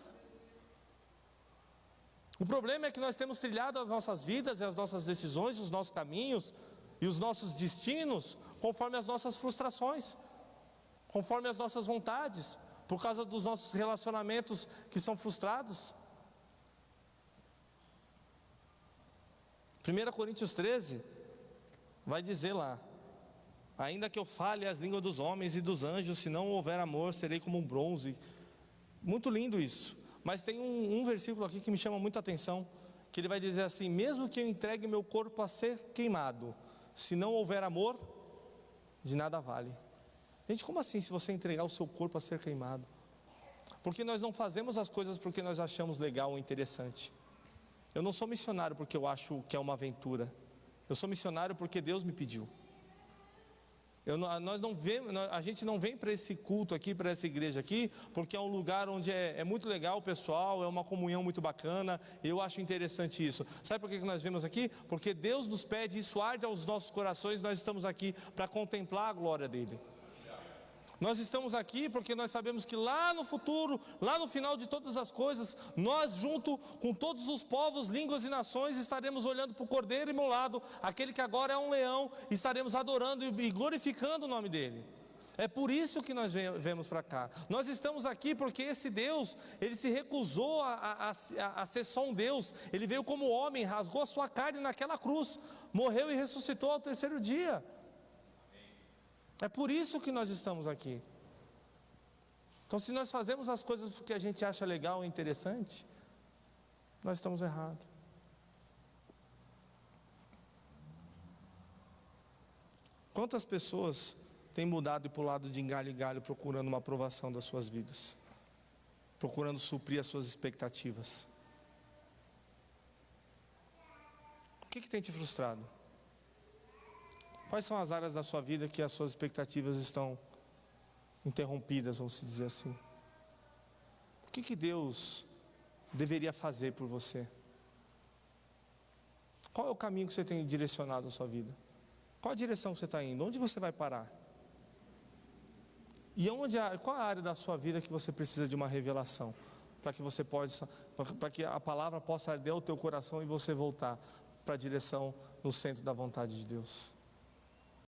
O problema é que nós temos trilhado as nossas vidas e as nossas decisões, os nossos caminhos e os nossos destinos conforme as nossas frustrações, conforme as nossas vontades, por causa dos nossos relacionamentos que são frustrados. 1 Coríntios 13 vai dizer lá, ainda que eu fale as línguas dos homens e dos anjos, se não houver amor, serei como um bronze. Muito lindo isso, mas tem um versículo aqui que me chama muita atenção, que ele vai dizer assim, mesmo que eu entregue meu corpo a ser queimado, se não houver amor, de nada vale. Gente, como assim se você entregar o seu corpo a ser queimado? Porque nós não fazemos as coisas porque nós achamos legal ou interessante. Eu não sou missionário porque eu acho que é uma aventura. Eu sou missionário porque Deus me pediu. A gente não vem para esse culto aqui, para essa igreja aqui, porque é um lugar onde é muito legal, pessoal, é uma comunhão muito bacana, eu acho interessante isso. Sabe por que nós vemos aqui? Porque Deus nos pede, isso arde aos nossos corações, nós estamos aqui para contemplar a glória dEle. Nós estamos aqui porque nós sabemos que lá no futuro, lá no final de todas as coisas, nós junto com todos os povos, línguas e nações estaremos olhando para o Cordeiro imolado, aquele que agora é um leão, estaremos adorando e glorificando o nome dele. É por isso que nós viemos para cá. Nós estamos aqui porque esse Deus, ele se recusou a ser só um Deus. Ele veio como homem, rasgou a sua carne naquela cruz, morreu e ressuscitou ao terceiro dia. É por isso que nós estamos aqui. Então, se nós fazemos as coisas porque a gente acha legal e interessante, nós estamos errados. Quantas pessoas têm mudado e pulado de galho em galho procurando uma aprovação das suas vidas? Procurando suprir as suas expectativas. O que tem te frustrado? Quais são as áreas da sua vida que as suas expectativas estão interrompidas, vamos dizer assim? O que Deus deveria fazer por você? Qual é o caminho que você tem direcionado na sua vida? Qual a direção que você está indo? Onde você vai parar? E qual a área da sua vida que você precisa de uma revelação? Para que a palavra possa arder o teu coração e você voltar para a direção no centro da vontade de Deus.